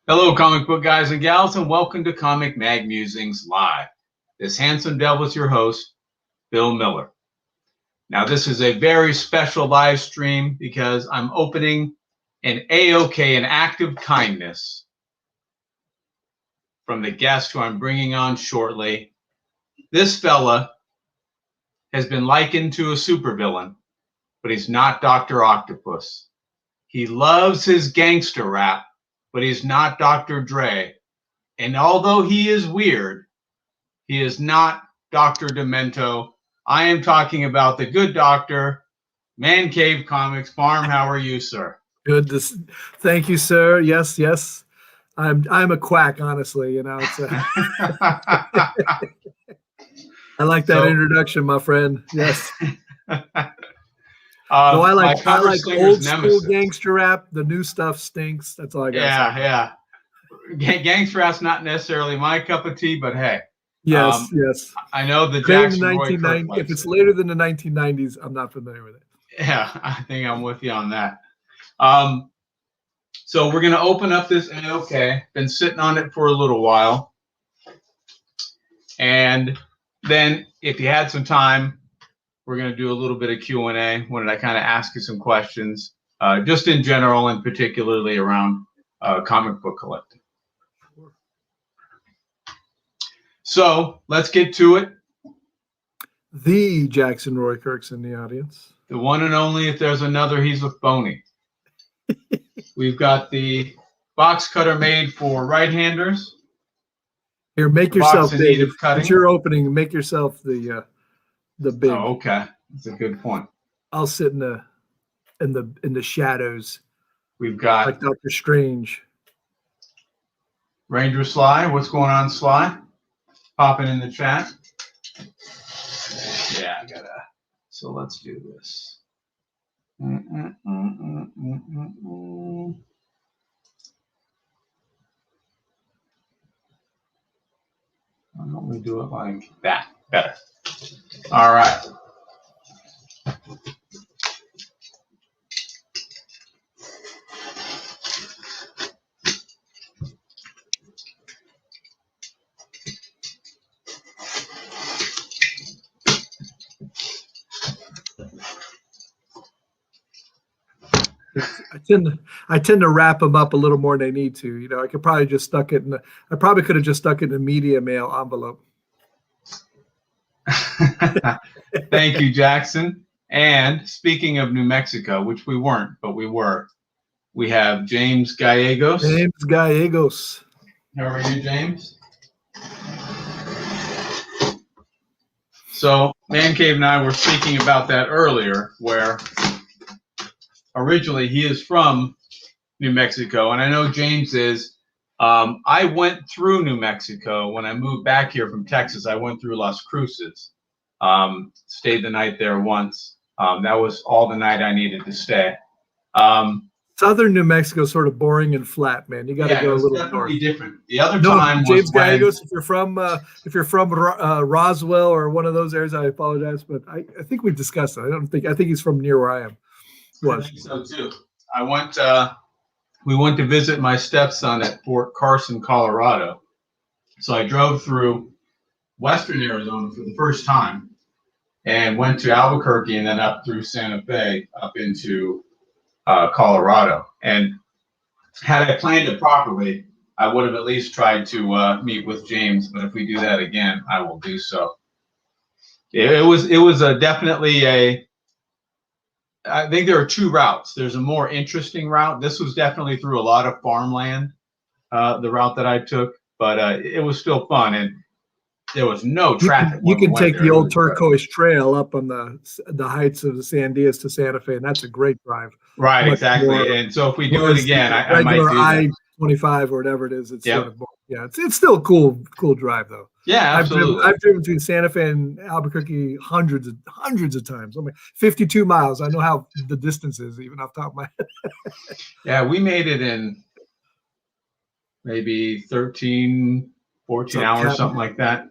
Hello, comic book guys and gals, and welcome to Comic Mag Musings Live. This handsome devil is your host, Bill Miller. Now, this is a very special live stream because I'm opening an AOK, an act of kindness, from the guest who I'm bringing on shortly. This fella has been likened to a supervillain, but he's not Dr. Octopus. He loves his gangster rap, but he's not Dr. Dre. And although he is weird, he is not Dr. Demento. I am talking about the good doctor, Mancave Comics. Farm, how are you, sir? Good. Thank you, sir. Yes, yes. I'm a quack, honestly. You know, it's I like that introduction, my friend. Yes. I like old school gangster rap. The new stuff stinks. That's all I got. Yeah. Gangster rap's not necessarily my cup of tea, but hey. Yes, yes. I know the Jackson Roy Kirk if it's later than the 1990s, I'm not familiar with it. Yeah, I think I'm with you on that. So we're going to open up this AOK. Been sitting on it for a little while. And then if you had some time, we're going to do a little bit of Q&A. Wanted to kind of ask you some questions, just in general and particularly around comic book collecting. So let's get to it. The Jackson Roy Kirk's in the audience. The one and only, if there's another, he's with Boney. We've got the box cutter made for right-handers. Here, make yourself big. It's your opening. Make yourself the big. Oh, okay. That's a good point. I'll sit in the shadows. We've got like Dr. Strange. Ranger Sly, what's going on, Sly? Popping in the chat. Yeah, I gotta. So let's do this. Why don't we do it like that? Better. All right. I tend to wrap them up a little more than they need to. You know, I could probably just stuck it in. I probably could have just stuck it in a media mail envelope. Thank you, Jackson. And speaking of New Mexico, which we weren't, but we were, we have James Gallegos. James Gallegos. How are you, James? So Mancave and I were speaking about that earlier, where originally he is from New Mexico, and I know James is. I went through New Mexico when I moved back here from Texas. I went through Las Cruces, stayed the night there once. That was all the night I needed to stay. Southern New Mexico is sort of boring and flat, man. You got to go a little definitely different. The other time was James Gallegos. If you're from Roswell or one of those areas, I apologize, but I think we discussed it. I think he's from near where I am. I think so too. I went. We went to visit my stepson at Fort Carson, Colorado. So I drove through western Arizona for the first time and went to Albuquerque and then up through Santa Fe up into Colorado. And had I planned it properly, I would have at least tried to meet with James. But if we do that again, I will do so. It was definitely a. I think there are two routes. There's a more interesting route. This was definitely through a lot of farmland, the route that I took, but it was still fun, and there was no traffic. You can take the old turquoise trail up on the heights of the Sandias to Santa Fe, and that's a great drive. Right, exactly. And so if we do it again, I might do that. I-25 or whatever it is. It's sort of, it's still a cool drive though. Yeah, absolutely. I've driven between Santa Fe and Albuquerque hundreds of times. 52 miles. I know how the distance is, even off the top of my head. Yeah, we made it in maybe 13, 14 hours, something like that.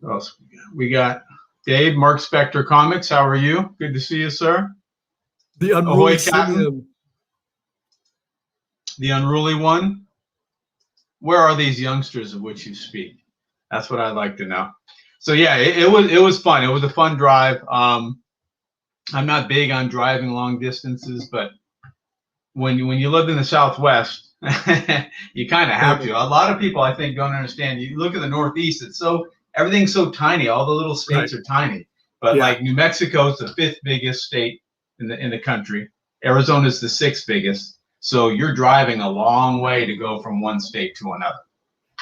What else we got? Dave, Mark Spector Comics. How are you? Good to see you, sir. The unruly Simeon. The unruly one. where are these youngsters of which you speak? That's what I'd like to know. So yeah, it was fun. It was a fun drive. I'm not big on driving long distances, but when you live in the Southwest, you kind of have to. A lot of people, I think, don't understand. You look at the Northeast; everything's so tiny. All the little states are tiny. But like New Mexico is the 5th biggest state in the country. Arizona's the 6th biggest. So you're driving a long way to go from one state to another.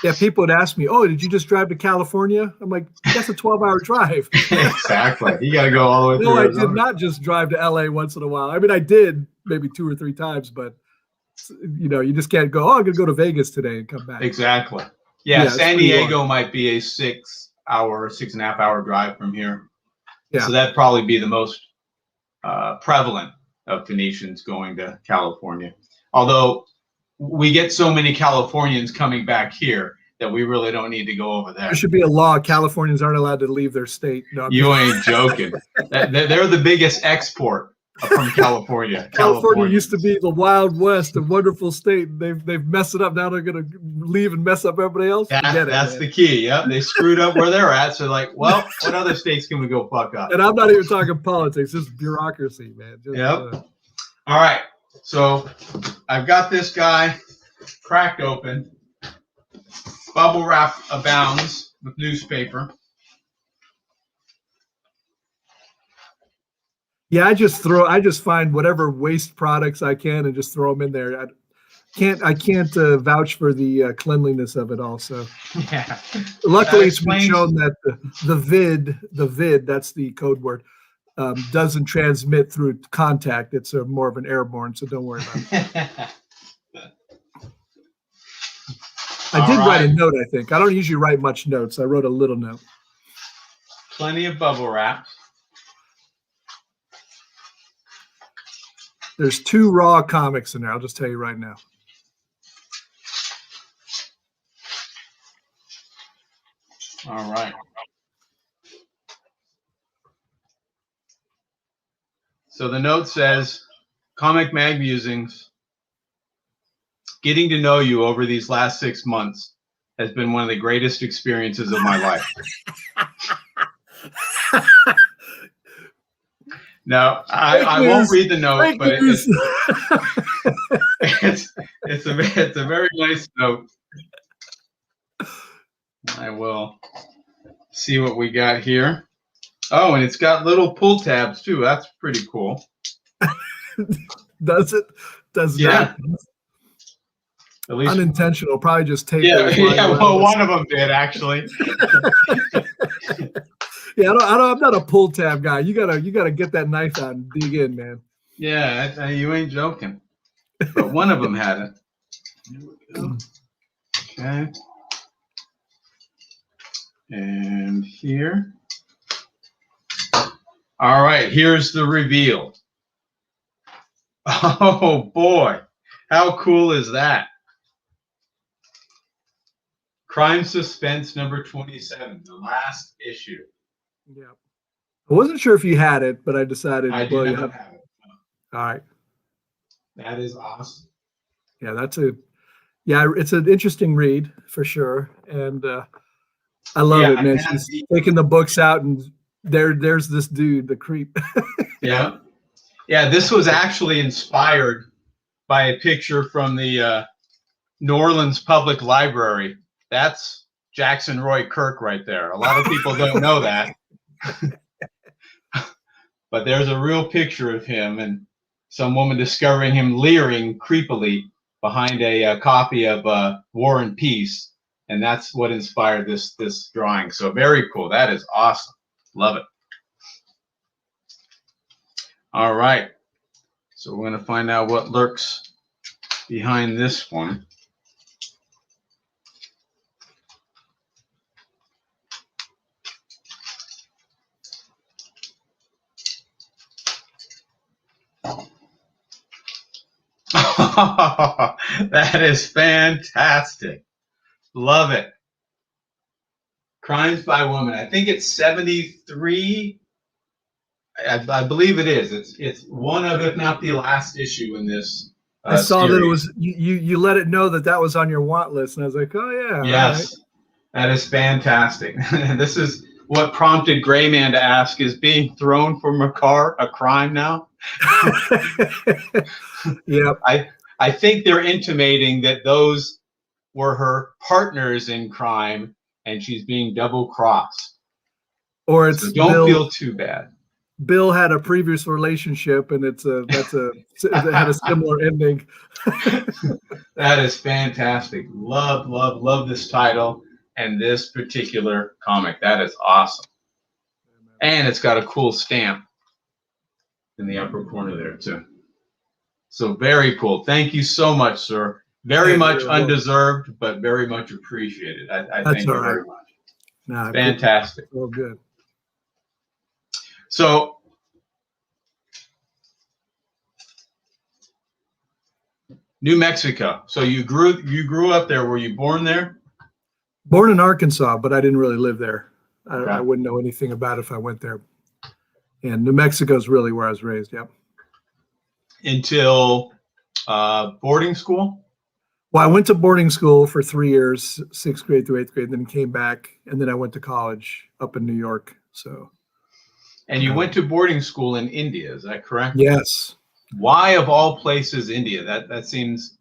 Yeah, people would ask me, "Oh, did you just drive to California?" I'm like, "That's a 12-hour drive." Exactly. You got to go all the way through. No, I Arizona. did not just drive to LA once in a while. I mean, I did maybe 2 or 3 times, but you just can't go, "Oh, I'm gonna go to Vegas today and come back." Exactly. Yeah, San Diego might be a 6.5 hour drive from here. Yeah. So that'd probably be the most prevalent of Phoenicians going to California. Although we get so many Californians coming back here that we really don't need to go over there. There should be a law. Californians aren't allowed to leave their state. No, you ain't joking. They're the biggest export from California. California used to be the Wild West, a wonderful state. They've messed it up. Now they're going to leave and mess up everybody else. That's the key. Yep, they screwed up where they're at. So like, well, what other states can we go fuck up? And I'm not even talking politics. Just bureaucracy, man. All right. So I've got this guy cracked open. Bubble wrap abounds with newspaper. Yeah, I just find whatever waste products I can and just throw them in there. I can't vouch for the cleanliness of it all. So yeah. Luckily, it's been shown that the vid, that's the code word, doesn't transmit through contact. It's more of an airborne, so don't worry about it. I did write a note, I think. I don't usually write much notes. I wrote a little note. Plenty of bubble wrap. There's 2 raw comics in there. I'll just tell you right now. All right. So the note says, Comic Mag Musings, getting to know you over these last 6 months has been one of the greatest experiences of my life. No, I won't read the note, but it's a very nice note. I will see what we got here. Oh, and it's got little pull tabs too. That's pretty cool. Does it? Does not. At least unintentional. Probably just tape. Yeah. Well, one of them did actually. Yeah, I'm not a pull tab guy. You gotta get that knife out and dig in, man. Yeah, you ain't joking. But one of them had it. Here we go. Okay. And here. All right, here's the reveal. Oh boy, how cool is that? Crime Suspense number 27, the last issue. Yeah. I wasn't sure if you had it, but I decided. I do not have it. All right. That is awesome. Yeah, it's an interesting read for sure. And I love it, man. She's taking the books out and there's this dude, the creep. Yeah. Yeah, this was actually inspired by a picture from the New Orleans Public Library. That's Jackson Roy Kirk right there. A lot of people don't know that. But there's a real picture of him and some woman discovering him leering creepily behind a copy of War and Peace. And that's what inspired this drawing. So very cool. That is awesome. Love it. All right. So we're going to find out what lurks behind this one. That is fantastic. Love it. Crimes by Women. I think it's 73. I believe it is. It's one of, if not the last issue in this I saw series. that it was you let it know that that was on your want list, and I was like, oh yeah. Yes, that is fantastic. This is what prompted Grayman to ask: is being thrown from a car a crime now? Yep. I think they're intimating that those were her partners in crime, and she's being double crossed. Or it's so don't feel too bad. Bill had a previous relationship, and it had a similar ending. That is fantastic. Love this title and this particular comic. That is awesome. And it's got a cool stamp in the upper corner there too. So very cool. Thank you so much, sir. Very much undeserved, but very much appreciated. I thank you very much. Nah, fantastic. Oh, good. So New Mexico. So you grew up there. Were you born there? Born in Arkansas, but I didn't really live there. Okay. I wouldn't know anything about it if I went there. And New Mexico is really where I was raised. Yep. Until boarding school? Well, I went to boarding school for 3 years, 6th grade through 8th grade, then came back, and then I went to college up in New York. So. And you went to boarding school in India, is that correct? Yes. Why, of all places, India? That seems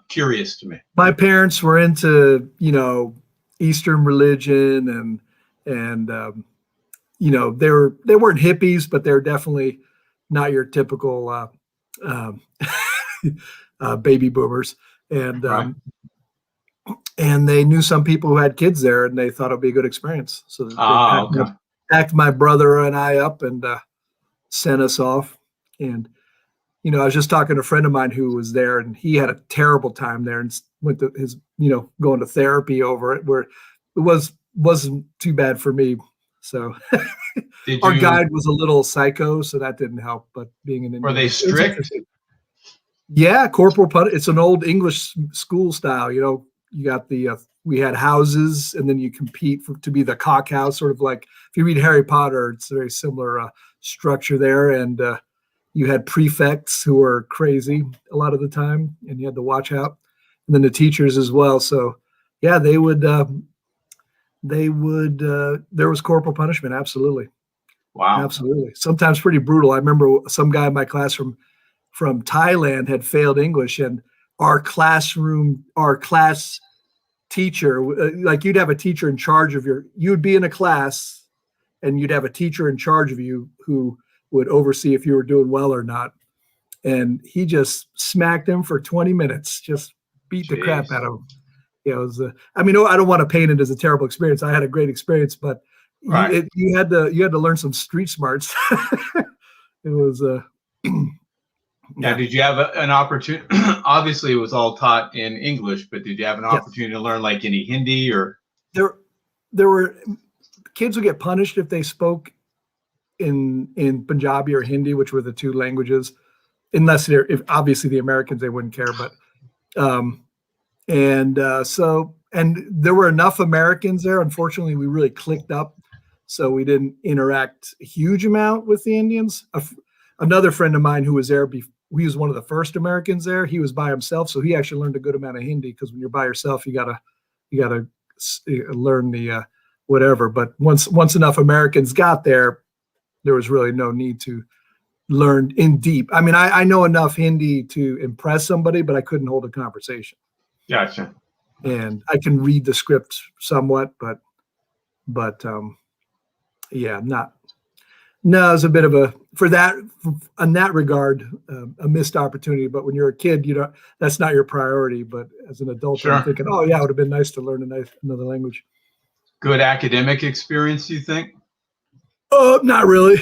curious to me. My parents were into, Eastern religion, and they weren't hippies, but they're definitely not your typical baby boomers. And right. And they knew some people who had kids there, and they thought it'd be a good experience. So they packed my brother and I up and sent us off. And I was just talking to a friend of mine who was there, and he had a terrible time there and went to his, going to therapy over it, where it wasn't too bad for me. So our guide was a little psycho, so that didn't help. But being an Indian, were they strict? Yeah, corporal punishment. It's an old English school style. You got we had houses, and then you compete to be the cock house, sort of like if you read Harry Potter, it's a very similar structure there. And you had prefects who were crazy a lot of the time, and you had to watch out. And then the teachers as well. So yeah, there was corporal punishment. Absolutely. Wow. Absolutely. Sometimes pretty brutal. I remember some guy in my class from Thailand had failed English, and our class teacher, like you'd have a teacher in charge of you'd be in a class and you'd have a teacher in charge of you who would oversee if you were doing well or not. And he just smacked him for 20 minutes, just beat the crap out of him. It was, I don't want to paint it as a terrible experience. I had a great experience, but right. you had to learn some street smarts. It was, Now, did you have an opportunity? Obviously, it was all taught in English, but did you have an opportunity to learn like any Hindi or? There were kids would get punished if they spoke in Punjabi or Hindi, which were the two languages, unless if obviously the Americans, they wouldn't care. But and there were enough Americans there. Unfortunately, we really clicked up, so we didn't interact a huge amount with the Indians. Another friend of mine who was there he was one of the first Americans there. He was by himself, so he actually learned a good amount of Hindi, because when you're by yourself, you gotta learn the whatever. But once enough Americans got there was really no need to learn in deep. I know enough Hindi to impress somebody, but I couldn't hold a conversation. Gotcha. And I can read the script somewhat, but yeah, not. No, it's a bit of in that regard, a missed opportunity. But when you're a kid, that's not your priority. But as an adult, sure. I'm thinking, oh yeah, it would have been nice to learn another language. Good academic experience, you think? Not really.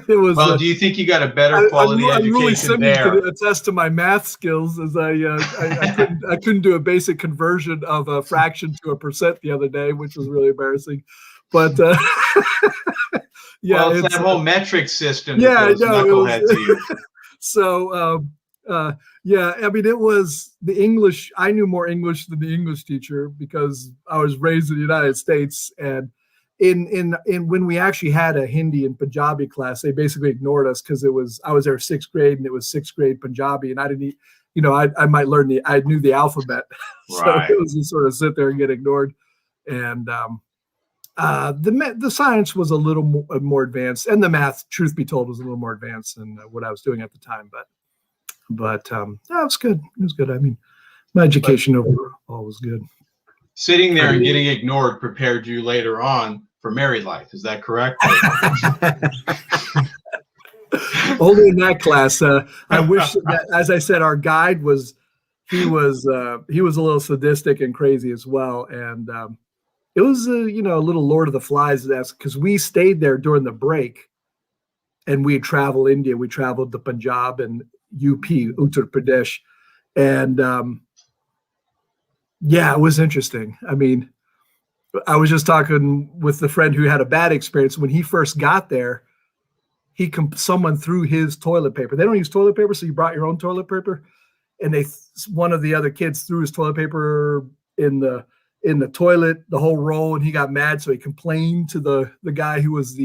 It was. Well, do you think you got a better quality education really there? To attest to my math skills, as I couldn't do a basic conversion of a fraction to a percent the other day, which was really embarrassing. But yeah, it's that whole metric system. Yeah, that those knuckleheads use. So it was the English. I knew more English than the English teacher because I was raised in the United States, and in when we actually had a Hindi and Punjabi class, they basically ignored us because I was there sixth grade and it was sixth grade Punjabi, and I didn't, I might learn I knew the alphabet, so Right. it was just sort of sit there and get ignored. And the science was a little more advanced, and the math, truth be told, was a little more advanced than what I was doing at the time. But no, it was good. It was good. I mean, my education overall was good. Sitting there and getting ignored prepared you later on for married life. Is that correct? Only in that class. I wish that, as I said, our guide he was a little sadistic and crazy as well. And it was a little Lord of the Flies, because we stayed there during the break, and we traveled India. We traveled to Punjab and UP, Uttar Pradesh, and yeah, it was interesting. I mean, I was just talking with the friend who had a bad experience when he first got there. Someone threw his toilet paper. They don't use toilet paper, so you brought your own toilet paper, and one of the other kids threw his toilet paper in the toilet, the whole roll, and he got mad, so he complained to the guy who was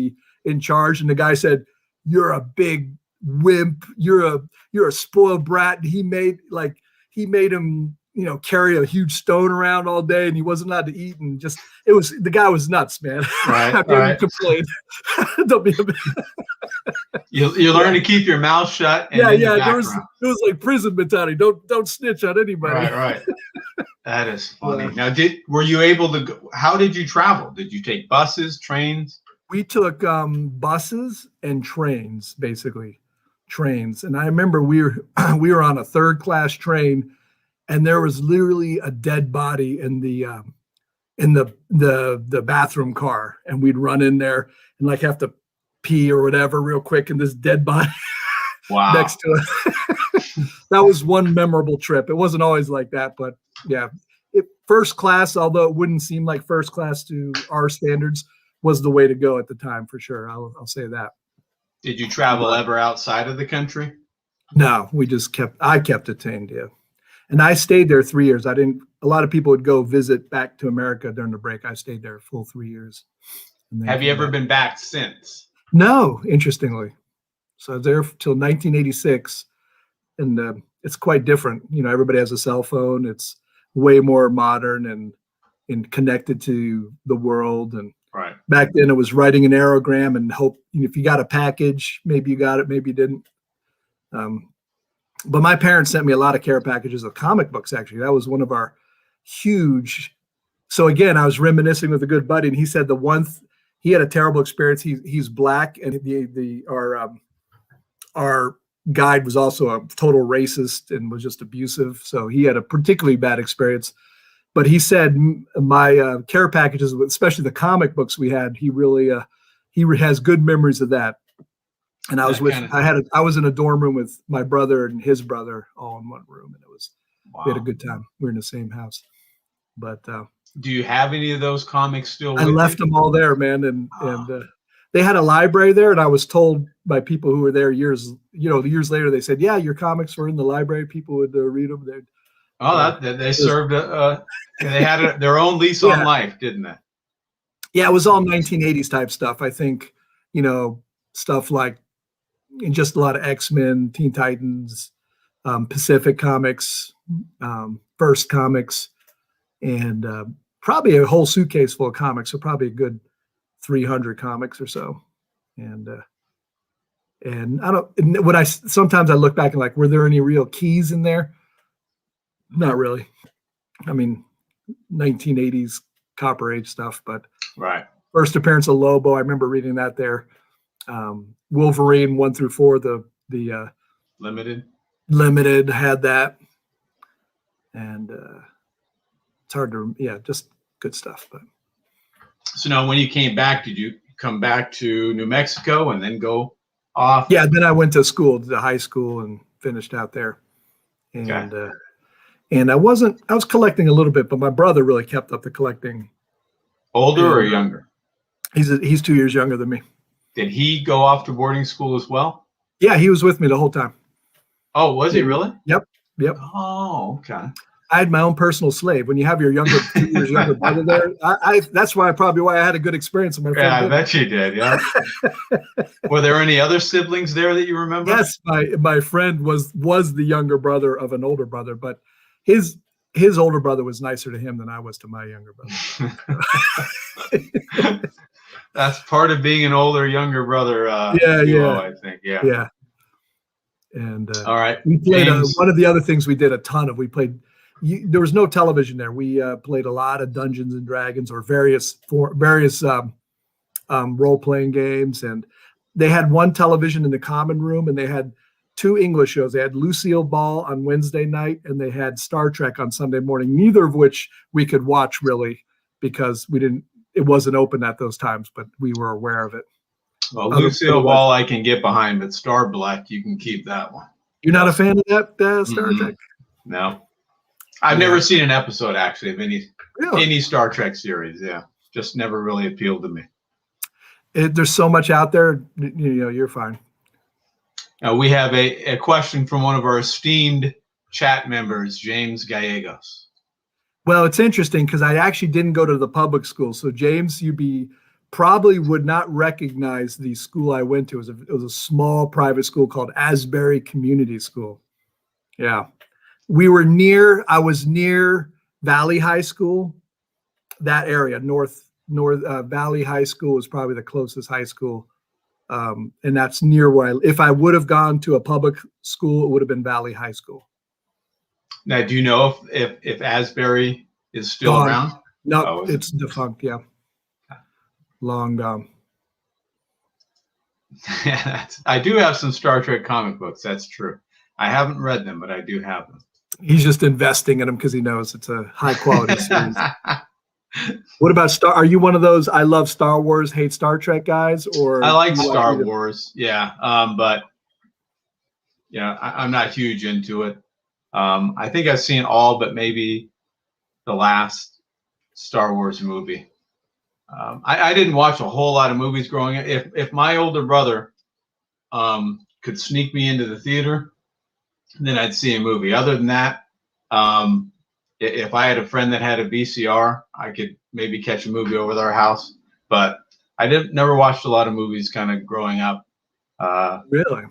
in charge, and the guy said, "You're a big wimp. You're a spoiled brat." And he made him carry a huge stone around all day, and he wasn't allowed to eat, and the guy was nuts, man. Right. Right. Complained. Don't be You learn to keep your mouth shut. And it was like prison mentality. Don't snitch on anybody. Right. That is funny. Yeah. Now, were you able to go? How did you travel? Did you take buses, trains? We took buses and trains, basically trains. And I remember we were on a third class train, and there was literally a dead body in the bathroom car, and we'd run in there and have to pee or whatever real quick, and this dead body next to it. That was one memorable trip. It wasn't always like that, but yeah, first class, although it wouldn't seem like first class to our standards, was the way to go at the time for sure. I'll say that. Did you travel ever outside of the country? No, I kept attained, yeah. And I stayed there 3 years. A lot of people would go visit back to America during the break. I stayed there a full 3 years. Have you ever been back since? No, interestingly. So I was there till 1986, and it's quite different. Everybody has a cell phone. It's way more modern and connected to the world. And right. Back then it was writing an aerogram and hope if you got a package, maybe you got it, maybe you didn't. But my parents sent me a lot of care packages of comic books, actually. That was one of our huge. So again, I was reminiscing with a good buddy, and he said he had a terrible experience. He's black, and our guide was also a total racist and was just abusive. So he had a particularly bad experience. But he said my care packages, especially the comic books we had, he has good memories of that. And I was I was in a dorm room with my brother and his brother all in one room, and we had a good time. We were in the same house. But do you have any of those comics still? I left them all there, man, and they had a library there, and I was told by people who were there years later, they said, "Yeah, your comics were in the library. People would read them." They served they had their own lease on life, didn't they? Yeah, it was all 1980s type stuff. I think stuff like. And just a lot of X-Men, Teen Titans, Pacific Comics, First Comics, and probably a whole suitcase full of comics. So probably a good 300 comics or so. And sometimes I look back and were there any real keys in there? Not really. I mean, 1980s Copper Age stuff, but right. First appearance of Lobo, I remember reading that there. Wolverine 1 through 4, the limited had that, and it's hard to just good stuff. But so now, when you came back, did you come back to New Mexico and then go off? Yeah, then I went to high school, and finished out there, and and I was collecting a little bit, but my brother really kept up the collecting. Older or younger? He's 2 years younger than me. Did he go off to boarding school as well? Yeah, he was with me the whole time. Oh, was he really? Yep. Oh, okay. I had my own personal slave. When you have your 2 years younger brother there, that's probably why I had a good experience with my friend. Yeah, I bet you did. Yeah. Were there any other siblings there that you remember? Yes, my friend was the younger brother of an older brother, but his older brother was nicer to him than I was to my younger brother. That's part of being an older, younger brother. Duo, I think. Yeah. And all right, we played one of the other things we did a ton of. We played. There was no television there. We played a lot of Dungeons and Dragons or various role-playing games, and they had one television in the common room, and they had 2 English shows. They had Lucille Ball on Wednesday night, and they had Star Trek on Sunday morning. Neither of which we could watch really because it wasn't open at those times, but we were aware of it. Well, Lucille Ball I can get behind, but Star Black, you can keep that one. You're not a fan of that Star Trek? No. I've never seen an episode, actually, of any Star Trek series. Yeah. Just never really appealed to me. There's so much out there. You're fine. Now, we have a question from one of our esteemed chat members, James Gallegos. Well, it's interesting because I actually didn't go to the public school. So, James, probably would not recognize the school I went to. It was a small private school called Asbury Community School. Yeah. I was near Valley High School, that area, North Valley High School was probably the closest high school. And that's near where if I would have gone to a public school, it would have been Valley High School. Now, do you know if Asbury is still around? No, it's defunct. Yeah. Long gone. Yeah, I do have some Star Trek comic books. That's true. I haven't read them, but I do have them. He's just investing in them because he knows it's a high quality series. What about are you one of those I love Star Wars, hate Star Trek guys? Or I like Star Wars, yeah. But I'm not huge into it. I think I've seen all but maybe the last Star Wars movie. I didn't watch a whole lot of movies growing up. If my older brother could sneak me into the theater, then I'd see a movie. Other than that, if I had a friend that had a VCR, I could maybe catch a movie over at our house. But I never watched a lot of movies kind of growing up. Really?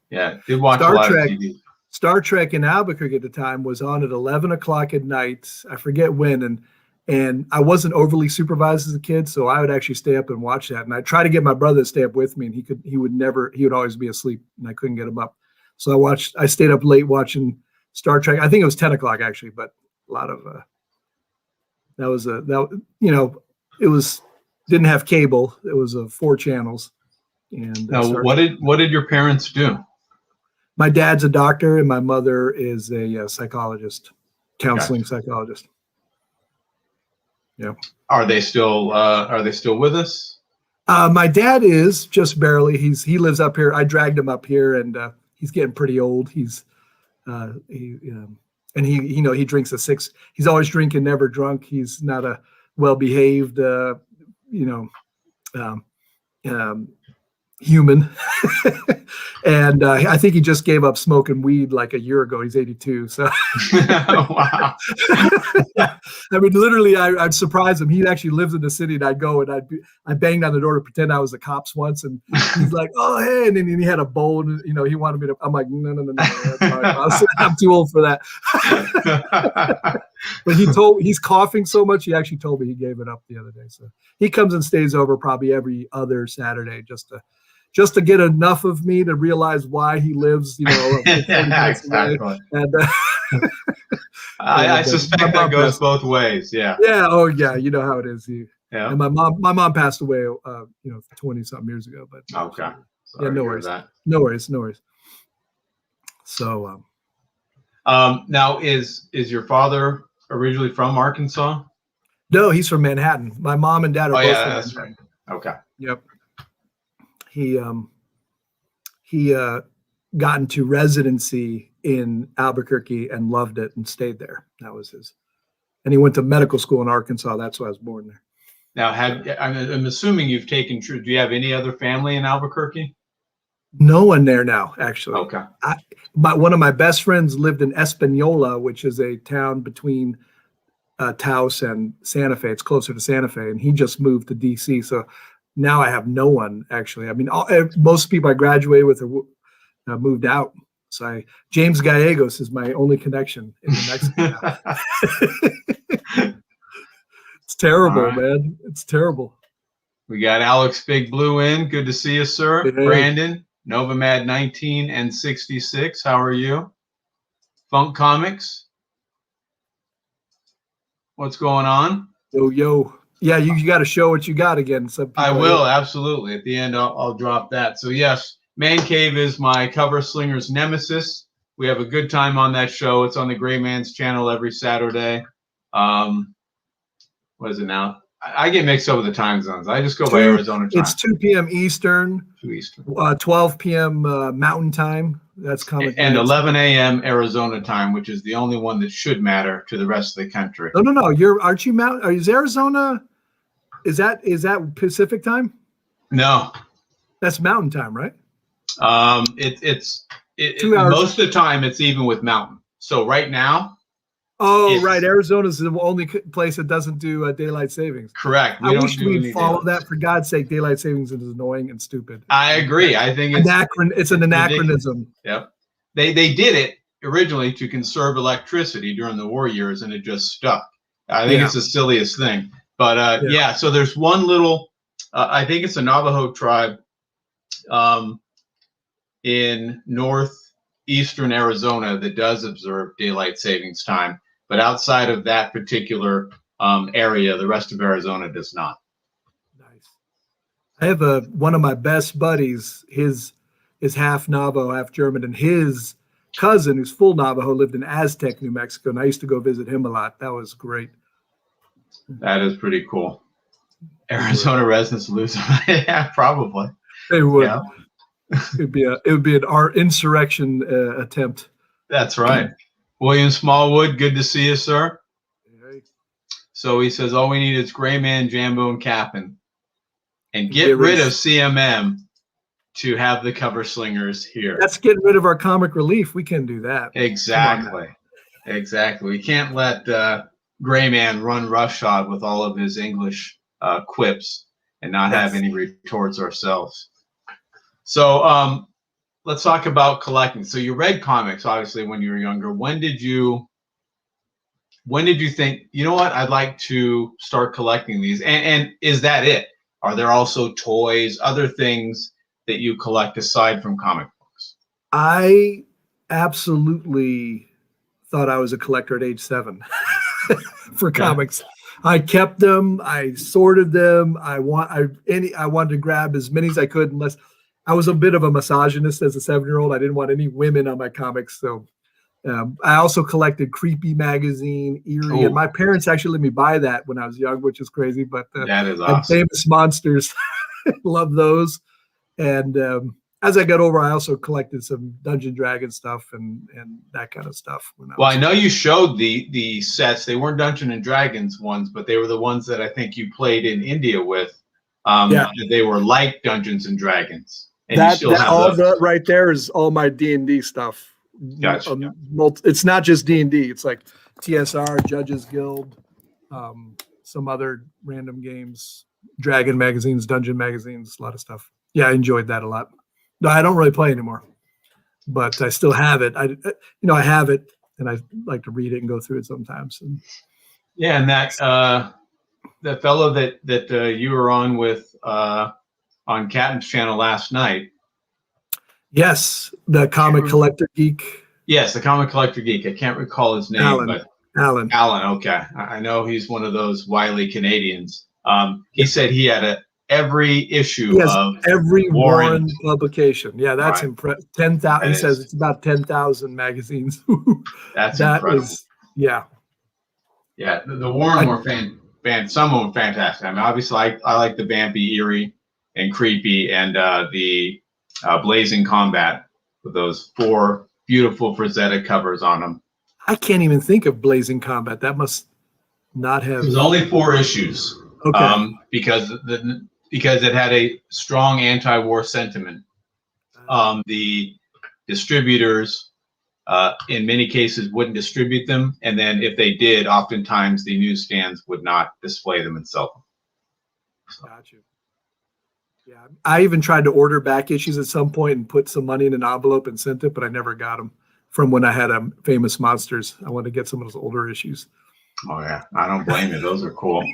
Yeah, did watch a lot of TV. Star Trek in Albuquerque at the time was on at 11 o'clock at night. I forget when, and I wasn't overly supervised as a kid, so I would actually stay up and watch that. And I tried to get my brother to stay up with me, and he would always be asleep, and I couldn't get him up. So I stayed up late watching Star Trek. I think it was 10 o'clock actually, but a lot of didn't have cable. It was 4 channels. And now, what did your parents do? My dad's a doctor, and my mother is a psychologist, counseling psychologist. Yeah. Are they still with us? My dad is just barely. He lives up here. I dragged him up here, and he's getting pretty old. He drinks a 6. He's always drinking, never drunk. He's not a well-behaved, human. And I think he just gave up smoking weed like a year ago. He's 82. So, wow. I mean, literally, I'd surprise him. He actually lives in the city, and I'd go and I banged on the door to pretend I was the cops once, and he's like, "Oh, hey!" And then he had a bowl, and he wanted me to. I'm like, no. I'm too old for that. But he's coughing so much. He actually told me he gave it up the other day. So he comes and stays over probably every other Saturday just to get enough of me to realize why he lives, exactly. And I suspect that goes both ways. Yeah. Yeah. Oh, yeah. You know how it is. Yeah. And my mom passed away, 20 something years ago. But okay. Yeah. No worries. No worries. So, now is your father originally from Arkansas? No, he's from Manhattan. My mom and dad are both from that's Manhattan. Right. Okay. Yep. He got into residency in Albuquerque and loved it and stayed there. That was his. And he went to medical school in Arkansas. That's why I was born there. Now, I'm assuming you've taken. Do you have any other family in Albuquerque? No one there now, actually. Okay. One of my best friends lived in Espanola, which is a town between Taos and Santa Fe. It's closer to Santa Fe, and he just moved to DC. So now I have no one, actually. I mean, most people I graduated with moved out. So James Gallegos is my only connection in New Mexico now. It's terrible, man. It's terrible. We got Alex Big Blue in. Good to see you, sir. Hey. Brandon, Novamad 19 and 66. How are you? Funk Comics. What's going on? Yo. Yeah, you got to show what you got again. I will, absolutely. At the end, I'll drop that. So, yes, Mancave is my cover slinger's nemesis. We have a good time on that show. It's on the Gray Man's channel every Saturday. What is it now? I get mixed up with the time zones. I just go by Arizona time. It's 2 p.m. Eastern, 12 p.m. Mountain Time. That's coming. And 11 a.m. Arizona time, which is the only one that should matter to the rest of the country. No. Aren't you Mountain? Is Arizona? Is that Pacific time? No. That's Mountain Time, right? It's 2 hours. Most of the time it's even with Mountain. So right now. Oh, right. Arizona's the only place that doesn't do daylight savings. Correct. I wish we'd follow that. For God's sake, daylight savings is annoying and stupid. I agree. I think it's an anachronism. Yep. They did it originally to conserve electricity during the war years, and it just stuck. I think it's the silliest thing. But so there's one little, I think it's a Navajo tribe in northeastern Arizona that does observe daylight savings time. But outside of that particular area, the rest of Arizona does not. Nice. I have one of my best buddies. His is half Navajo, half German, and his cousin, who's full Navajo, lived in Aztec, New Mexico, and I used to go visit him a lot. That was great. That is pretty cool. Arizona residents lose. Yeah, probably. They would. Yeah. It would be an art insurrection attempt. That's right. William Smallwood, good to see you, sir. Hey. So he says all we need is Gray Man, Jambo, and Cap'n, and get rid of CMM to have the cover slingers here. That's getting rid of our comic relief. We can do that. Exactly. We can't let Gray Man run roughshod with all of his English quips and not have any retorts ourselves. So let's talk about collecting. So you read comics, obviously, when you were younger. When did you think, you know what, I'd like to start collecting these? And is that it? Are there also toys, other things that you collect aside from comic books? I absolutely thought I was a collector at age 7 for comics. I kept them. I sorted them. I wanted to grab as many as I could, unless I was a bit of a misogynist as a 7-year-old. I didn't want any women on my comics. So I also collected Creepy magazine, Eerie, and my parents actually let me buy that when I was young, which is crazy. But that is awesome. Famous Monsters, love those. And as I got older, I also collected some Dungeon Dragon stuff and that kind of stuff. I know you showed the sets. They weren't Dungeon and Dragons ones, but they were the ones that I think you played in India with. They were like Dungeons and Dragons. And that right there is all my D&D stuff. Gotcha. It's not just D&D. It's like TSR, Judges Guild, some other random games, Dragon magazines, Dungeon magazines, a lot of stuff. Yeah, I enjoyed that a lot. No, I don't really play anymore, but I still have it. I have it, and I like to read it and go through it sometimes. And that fellow that you were on with on Captain's channel last night. Yes, the comic collector geek. Yes, the comic collector geek. I can't recall his name, but Alan. Okay, I know he's one of those wily Canadians. He said he had every issue of every Warren publication. Yeah, that's right. Impressive. 10,000. He says it's about 10,000 magazines. That's incredible. Yeah. The Warren were some of them fantastic. I mean, obviously, I like the Vampy, Eerie, and Creepy, and the Blazing Combat with those 4 beautiful Frazetta covers on them. I can't even think of Blazing Combat. That must not have. It was only 4 issues. Okay. Because it had a strong anti-war sentiment. The distributors, in many cases, wouldn't distribute them. And then if they did, oftentimes the newsstands would not display them and sell them. So. Got you. Yeah, I even tried to order back issues at some point and put some money in an envelope and sent it, but I never got them from when I had Famous Monsters. I wanted to get some of those older issues. Oh yeah, I don't blame you. Those are cool.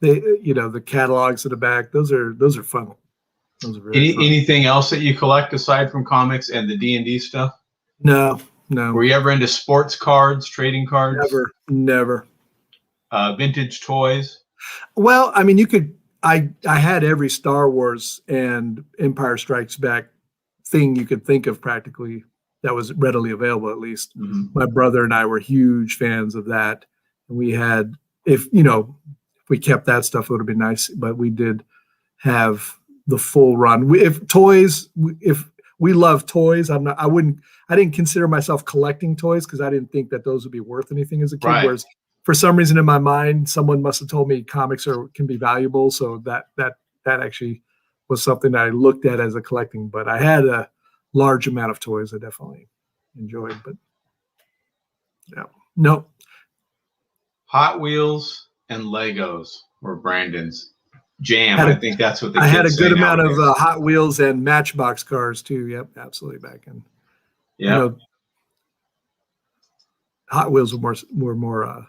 They, the catalogs at the back. Those are fun. Those are very fun. Anything else that you collect aside from comics and the D&D stuff? No. Were you ever into sports cards, trading cards? Never. Vintage toys? Well, I mean, you could. I had every Star Wars and Empire Strikes Back thing you could think of practically that was readily available, at least. Mm-hmm. My brother and I were huge fans of that. And we had, if we kept that stuff, it would have been nice, but we did have the full run. If we love toys, I didn't consider myself collecting toys because I didn't think that those would be worth anything as a kid. Right. Whereas for some reason in my mind, someone must have told me comics can be valuable. So that actually was something that I looked at as a collecting, but I had a large amount of toys I definitely enjoyed, but yeah, no. Hot Wheels and Legos were Brandon's jam. I think that's what I had a good amount nowadays. of Hot Wheels and Matchbox cars too. Yep, absolutely. Back in, Hot Wheels were more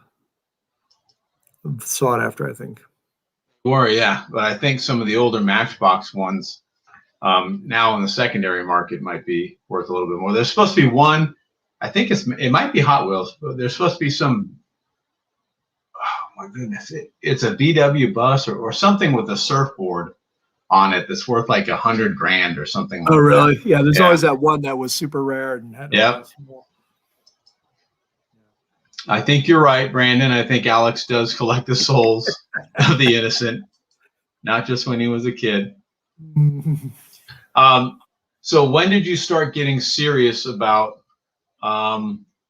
sought after, I think. Yeah, but I think some of the older Matchbox ones now in the secondary market might be worth a little bit more. There's supposed to be one. I think it might be Hot Wheels, but there's supposed to be some. Oh my goodness! It's a VW bus or something with a surfboard on it that's worth like $100,000 or something. Like really? That. Yeah. There's always that one that was super rare and had. Yep. I think you're right, Brandon. I think Alex does collect the souls of the innocent, not just when he was a kid. So when did you start getting serious about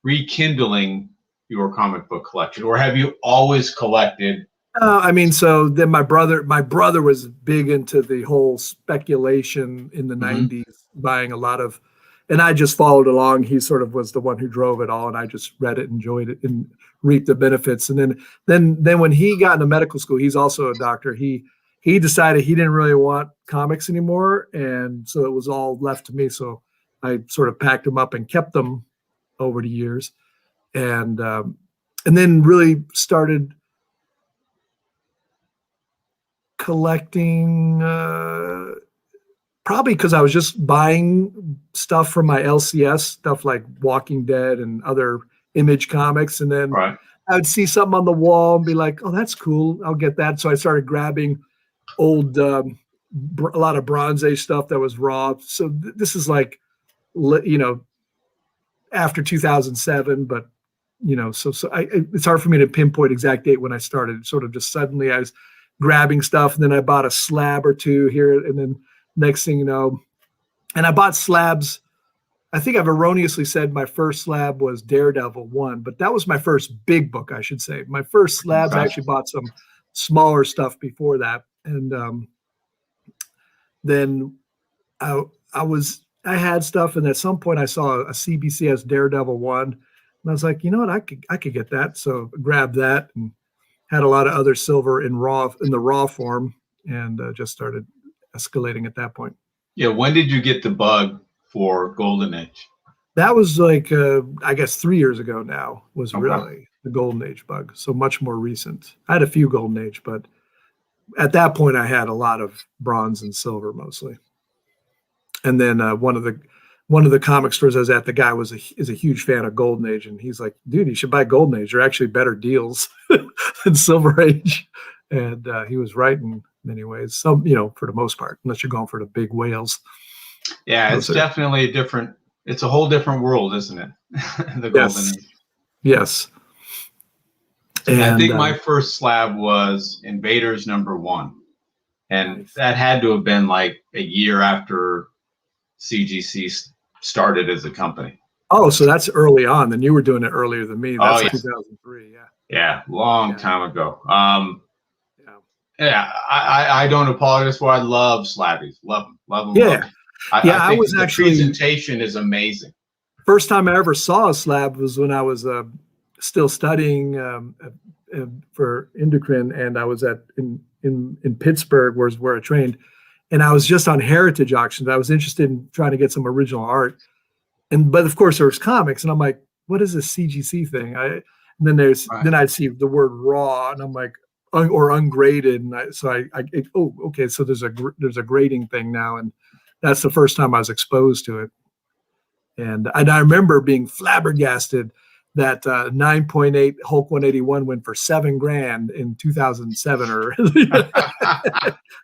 rekindling your comic book collection, or have you always collected? I mean, so then my brother was big into the whole speculation in the 90s, buying a lot of, and I just followed along. He sort of was the one who drove it all, and I just read it, enjoyed it, and reaped the benefits. And then when he got into medical school, he's also a doctor. He decided he didn't really want comics anymore, and so it was all left to me. So I sort of packed them up and kept them over the years, and then really started collecting. Probably because I was just buying stuff from my LCS, stuff like Walking Dead and other Image comics. And then I would see something on the wall and be like, oh, that's cool. I'll get that. So I started grabbing old, a lot of Bronze Age stuff that was raw. So this is like, after 2007, but, so it's hard for me to pinpoint exact date when I started. Sort of just suddenly I was grabbing stuff, and then I bought a slab or two here, and then next thing you know, and I bought slabs. I think I've erroneously said my first slab was Daredevil 1, but that was my first big book, I should say. My first slabs, I actually bought some smaller stuff before that. And then I had stuff, and at some point I saw a CBCS Daredevil 1, and I was like, you know what, I could get that. So grabbed that and had a lot of other silver in the raw form, and just started escalating at that point. Yeah. When did you get the bug for Golden Age? That was like, I guess 3 years ago now was really the Golden Age bug. So much more recent. I had a few Golden Age, but at that point I had a lot of bronze and silver mostly. And then one of the comic stores I was at, the guy is a huge fan of Golden Age, and he's like, dude, you should buy Golden Age. They're actually better deals than Silver Age. And he was right in many ways. Some, for the most part, unless you're going for the big whales. Yeah, it's definitely it's a whole different world, isn't it? The Golden Age. Yes. And I think my first slab was Invaders #1. And that had to have been like a year after CGC started as a company. Oh, so that's early on. Then you were doing it earlier than me. That's 2003. Yeah. Yeah, long time ago. I don't apologize for. I love slabbies. Love them. Yeah. I think was the actually, presentation is amazing. first time I ever saw a slab was when I was still studying for endocrine, and I was in Pittsburgh, where I trained, and I was just on heritage auctions. I was interested in trying to get some original art, but of course there was comics, and I'm like, what is this CGC thing? And then then I'd see the word raw, and I'm like, or ungraded, and okay, so there's a grading thing now, and that's the first time I was exposed to it. And I remember being flabbergasted that 9.8 Hulk 181 went for $7,000 in 2007, or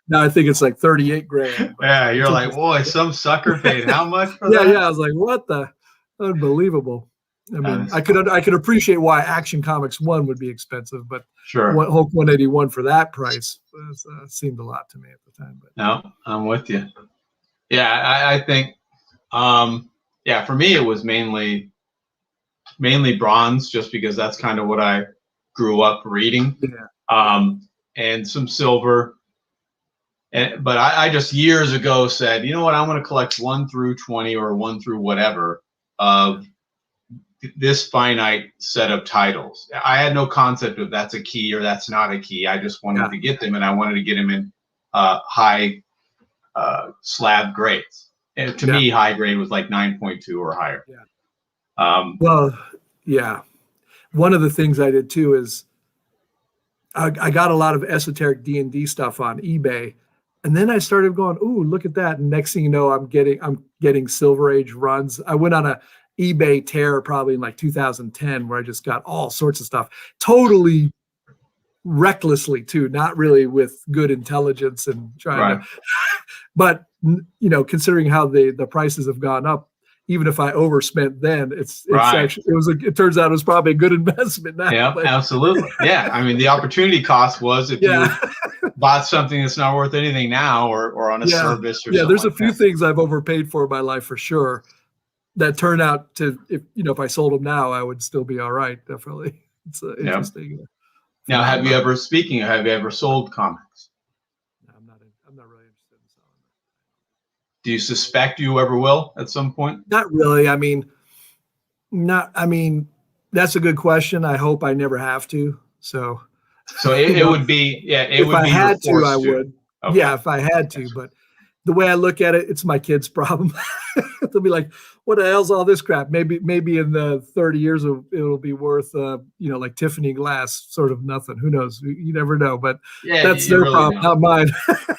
now I think it's like 38 grand. Yeah, you're like, boy, some sucker paid how much for that? Yeah, I was like, what the unbelievable. I mean, I could appreciate why Action Comics 1 would be expensive, but sure, Hulk 181 for that price seemed a lot to me at the time. But no, I'm with you. Yeah, I think, for me it was mainly bronze, just because that's kind of what I grew up reading. Yeah. And some silver. But I just years ago said, you know what, I'm going to collect 1 through 20 or 1 through whatever of this finite set of titles. I had no concept of that's a key or that's not a key. I just wanted to get them, and I wanted to get them in high slab grades. And to me, high grade was like 9.2 or higher. Yeah. Well, yeah. One of the things I did too is I got a lot of esoteric D&D stuff on eBay, and then I started going, "Ooh, look at that!" And next thing you know, I'm getting Silver Age runs. I went on a eBay tear probably in like 2010, where I just got all sorts of stuff, totally recklessly too, not really with good intelligence and trying to. But considering how the prices have gone up, even if I overspent then, it's actually it turns out it was probably a good investment now. Yeah, absolutely. Yeah, I mean, the opportunity cost was if you bought something that's not worth anything now, or on a service or something. There's a few things I've overpaid for in my life for sure that turn out to, if I sold them now, I would still be all right. Definitely, it's interesting. Now, have you ever sold comics? I'm not really interested in selling them. Do you suspect you ever will at some point? Not really. I mean, that's a good question. I hope I never have to. So it would be, if I had to, I would. Okay. Yeah, if I had to, but the way I look at it, it's my kids' problem. They'll be like, "What the hell's all this crap?" Maybe in the 30 years it'll be worth, like Tiffany glass, sort of nothing. Who knows? You never know. But that's their problem, not mine.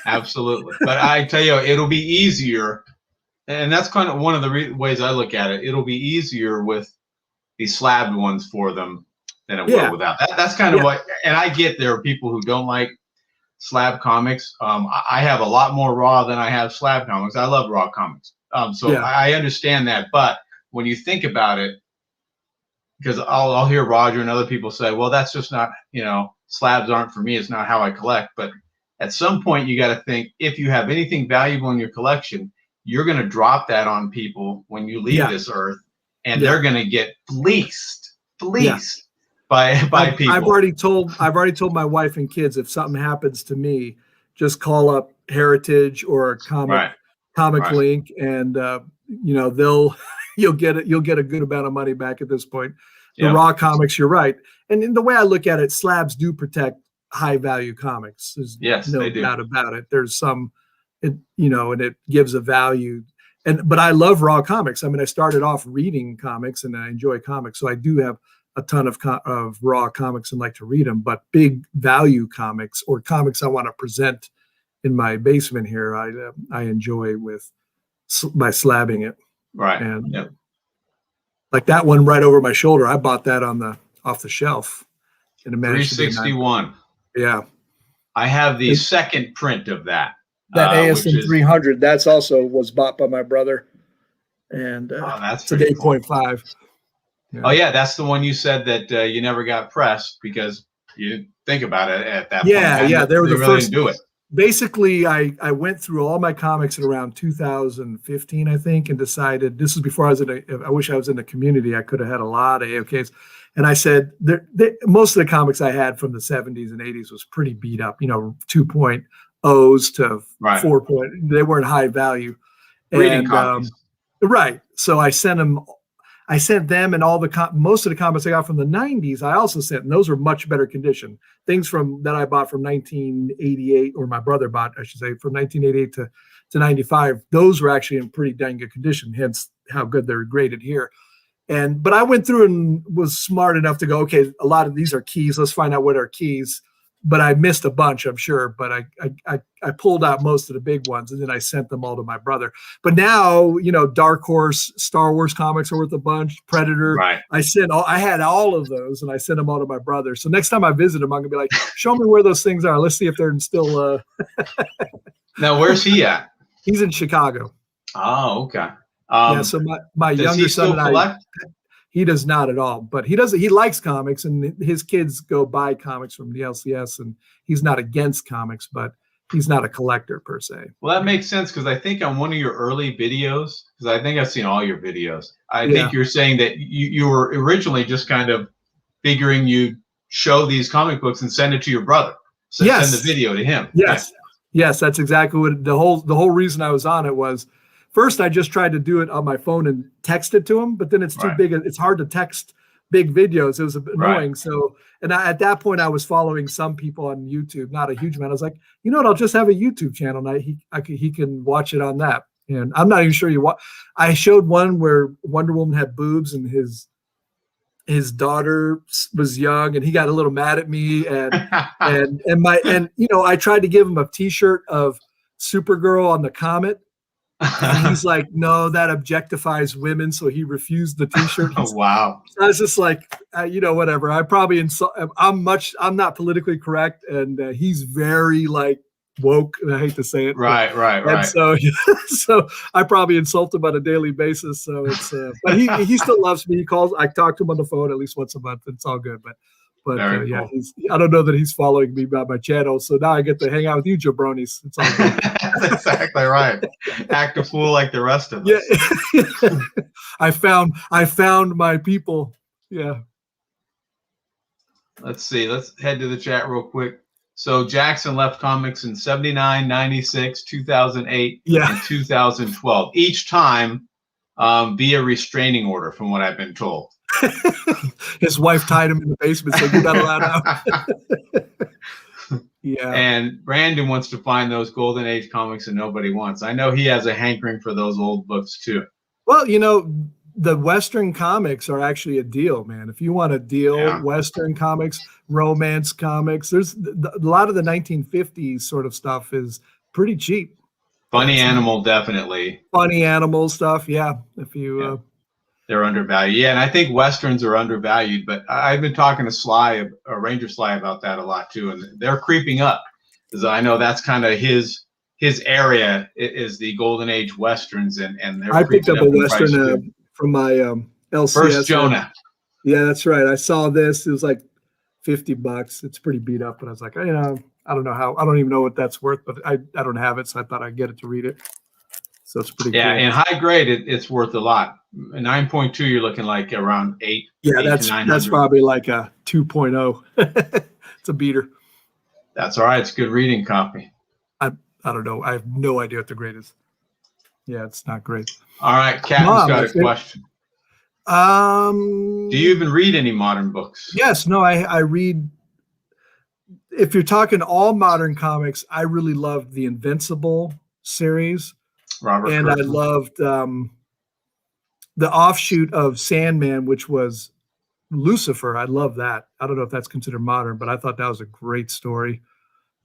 Absolutely. But I tell you, it'll be easier, and that's kind of one of the ways I look at it. It'll be easier with the slabbed ones for them than it will without. That's kind of what. And I get there are people who don't like slab comics. I have a lot more raw than I have slab comics. I love raw comics. I understand that. But when you think about it, because I'll hear Roger and other people say, well, that's just not, slabs aren't for me. It's not how I collect. But at some point, you got to think, if you have anything valuable in your collection, you're going to drop that on people when you leave this earth, and they're going to get fleeced by people. I've already told my wife and kids, if something happens to me, just call up Heritage or a comic link, and you'll get a good amount of money back at this point. The raw comics, you're right. And in the way I look at it, slabs do protect high value comics. There's no doubt about it. There's some, and it gives a value. But I love raw comics. I mean, I started off reading comics, and I enjoy comics, so I do have a ton of raw comics and like to read them. But big value comics, or comics I want to present in my basement here, I enjoy by slabbing it. Right. And like that one right over my shoulder, I bought that off the shelf. And 361. Yeah. I have the second print of that. That ASM 300. That's also was bought by my brother. And that's an 8.5. Yeah. Oh yeah, that's the one you said that you never got pressed because you didn't think about it at that point. Yeah, they were the really first to do it. Basically, I went through all my comics at around 2015, I think, and decided, this was before I wish I was in the community. I could have had a lot of AOKs. And I said, most of the comics I had from the 70s and 80s was pretty beat up, 2.0s to 4. They weren't high value. Reading copies. Right. So I sent them and all most of the comics I got from the 90s. I also sent, and those were much better condition. Things that I bought from 1988, or my brother bought, I should say, from 1988 to 95. Those were actually in pretty dang good condition. Hence how good they're graded here. But I went through and was smart enough to go, okay, a lot of these are keys. Let's find out what are keys. But I missed a bunch, I'm sure. But I pulled out most of the big ones, and then I sent them all to my brother. But now, Dark Horse, Star Wars comics are worth a bunch. Predator. Right. I had all of those, and I sent them all to my brother. So next time I visit him, I'm gonna be like, show me where those things are. Let's see if they're still. Now, where's he at? He's in Chicago. Oh, okay. Yeah. So my younger son and I. He does not at all, but he likes comics, and his kids go buy comics from the LCS, and he's not against comics, but he's not a collector per se. Well, that makes sense, because I think on one of your early videos, because I think I've seen all your videos, I think you're saying that you were originally just kind of figuring you'd show these comic books and send it to your brother. So yes. Send the video to him. Yes. Yeah. Yes, that's exactly what the whole reason I was on it was. First, I just tried to do it on my phone and text it to him, but then it's too big. It's hard to text big videos. It was a bit annoying. Right. So, at that point, I was following some people on YouTube, not a huge amount. I was like, you know what? I'll just have a YouTube channel. And he can watch it on that. And I'm not even sure I showed one where Wonder Woman had boobs, and his daughter was young, and he got a little mad at me. And I tried to give him a T-shirt of Supergirl on the Comet. And he's like, no, that objectifies women. So he refused the T-shirt. Oh, wow. I was just like, whatever. I probably I'm not politically correct, and he's very like woke. And I hate to say it. Right. And so I probably insult him on a daily basis. So it's, but he still loves me. He calls. I talk to him on the phone at least once a month. It's all good. But cool. I don't know that he's following me about my channel. So now I get to hang out with you jabronis. It's all good. That's exactly right. Act a fool like the rest of us. Yeah. I found my people. Yeah. Let's see. Let's head to the chat real quick. So Jackson left comics in 79, 96, 2008, and 2012. Each time via restraining order, from what I've been told. His wife tied him in the basement, so you're not allowed out. Yeah. And Brandon wants to find those Golden Age comics that nobody wants. I know he has a hankering for those old books too. Well, the Western comics are actually a deal, man. If you want a deal, Western comics, romance comics, there's a lot of the 1950s sort of stuff is pretty cheap. Funny Animal, definitely. Funny Animal stuff, yeah. If you they're undervalued. Yeah, and I think Westerns are undervalued, but I've been talking to Ranger Sly about that a lot too, and they're creeping up, because I know that's kind of his area is the Golden Age Westerns, and they're I picked up a Western from my LCS. First Jonah. Yeah, that's right. I saw this. It was like $50. It's pretty beat up, but I was like, I don't know how. I don't even know what that's worth, but I don't have it, so I thought I'd get it to read it. So it's pretty cool. In high grade, it's worth a lot. 9.2, you're looking like around 8. Yeah, that's probably like a 2.0. It's a beater. That's all right. It's good reading copy. I don't know. I have no idea what the grade is. Yeah, it's not great. All right, Captain's got a question. Do you even read any modern books? Yes. No, I read. If you're talking all modern comics, I really loved the Invincible series. Robert and Kirkman. I loved the offshoot of Sandman, which was Lucifer. I love that. I don't know if that's considered modern, but I thought that was a great story.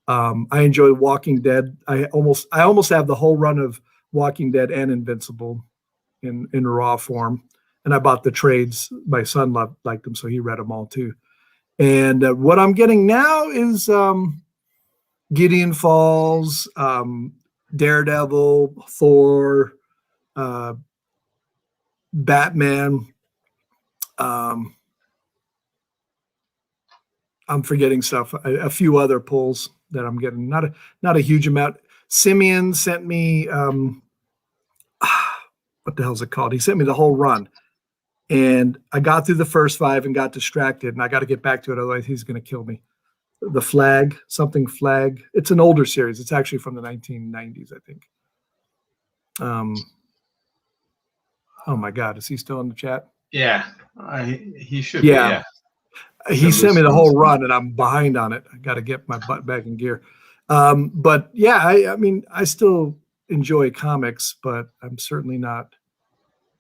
I enjoy Walking Dead. I almost have the whole run of Walking Dead and Invincible in raw form. And I bought the trades. My son liked them, so he read them all too. And what I'm getting now is Gideon Falls, Daredevil, Thor, Batman. I'm forgetting stuff. A few other pulls that I'm getting. Not a huge amount. Simeon sent me what the hell is it called? He sent me the whole run, and I got through the first 5 and got distracted, and I got to get back to it, otherwise he's going to kill me. The Flag. It's an older series. It's actually from the 1990s, I think. Oh my God, is he still in the chat? Yeah, he should Yeah. be. Yeah. He sent me the whole run, and I'm behind on it. I got to get my butt back in gear. But yeah, I mean, I still enjoy comics, but I'm certainly not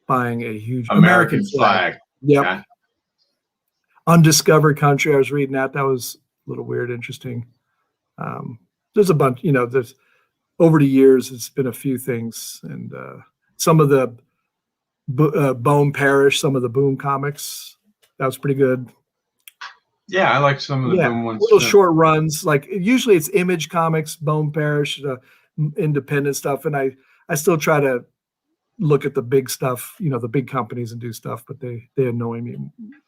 buying a huge American flag. Yep. Yeah. Undiscovered Country. I was reading that. That was a little weird, interesting. There's a bunch, there's over the years, it's been a few things, and some of the Bone Parish, some of the Boom comics, that was pretty good. Yeah, I like some of the Boom ones. Little short runs. Like usually it's Image Comics, Bone Parish, independent stuff, and I still try to look at the big stuff, the big companies, and do stuff, but they annoy me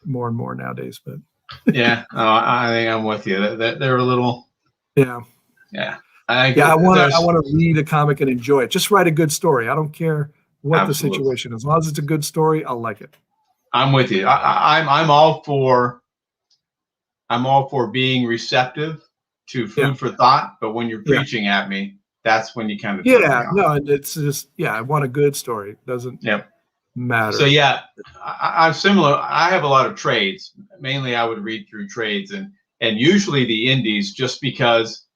more and more nowadays. But yeah, I think I'm with you. They're a little. Yeah. I want to read a comic and enjoy it. Just write a good story. I don't care what the situation is. As long as it's a good story, I'll like it. I'm with you. I'm all for being receptive to food for thought, but when you're preaching at me, that's when you kind of and it's just I want a good story. It doesn't matter. So I'm similar. I have a lot of trades. Mainly I would read through trades and usually the indies, just because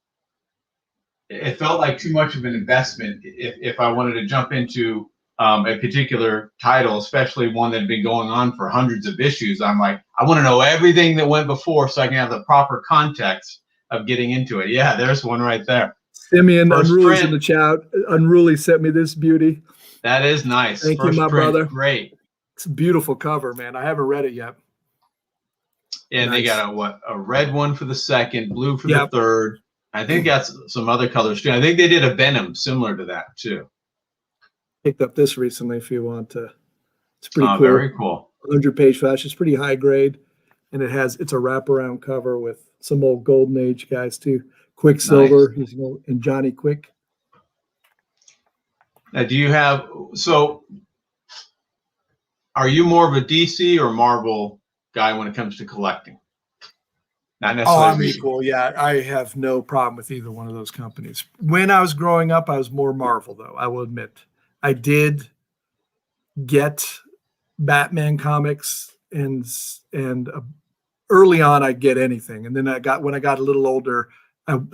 it felt like too much of an investment if I wanted to jump into a particular title, especially one that had been going on for hundreds of issues. I'm like, I want to know everything that went before so I can have the proper context of getting into it. Yeah, there's one right there. Simeon Unruly's in the chat. Unruly sent me this beauty. That is nice. Thank you, my brother. Great. It's a beautiful cover, man. I haven't read it yet. And they got a red one for the second, blue for the third. I think that's some other colors too. I think they did a Venom similar to that too. Picked up this recently if you want to. It's pretty cool. Very cool. 100-page flash. It's pretty high grade. And it's a wraparound cover with some old Golden Age guys too. Quicksilver, and Johnny Quick. Now, are you more of a DC or Marvel guy when it comes to collecting? Not necessarily. I'm equal. Yeah, I have no problem with either one of those companies. When I was growing up, I was more Marvel, though. I will admit, I did get Batman comics, and early on, I'd get anything, and then when I got a little older,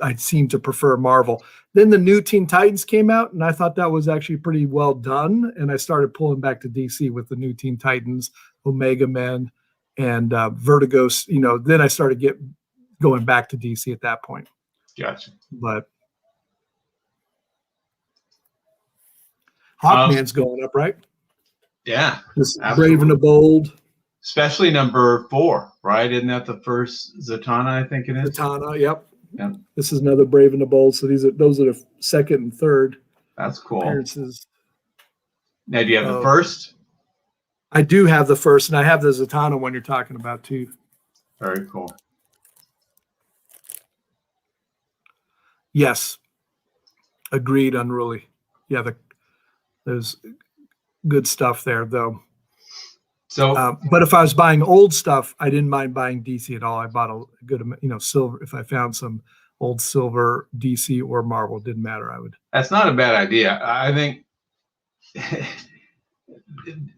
I seemed to prefer Marvel. Then the new Teen Titans came out, and I thought that was actually pretty well done. And I started pulling back to DC with the new Teen Titans, Omega Men, and Vertigo. Then I started going back to DC at that point. Gotcha. But Hawkman's going up, right? Yeah. Brave and the Bold. Especially number 4, right? Isn't that the first Zatanna, I think it is? Zatanna, yep. Yeah. This is another Brave and the Bold. So those are the second and third. That's cool. Appearances. Now, do you have the first? I do have the first, and I have the Zatanna one you're talking about too. Very cool. Yes. Agreed, Unruly. Yeah, there's good stuff there, though. So, but if I was buying old stuff, I didn't mind buying DC at all. I bought a good amount, silver. If I found some old silver DC or Marvel, it didn't matter. I would. That's not a bad idea. I think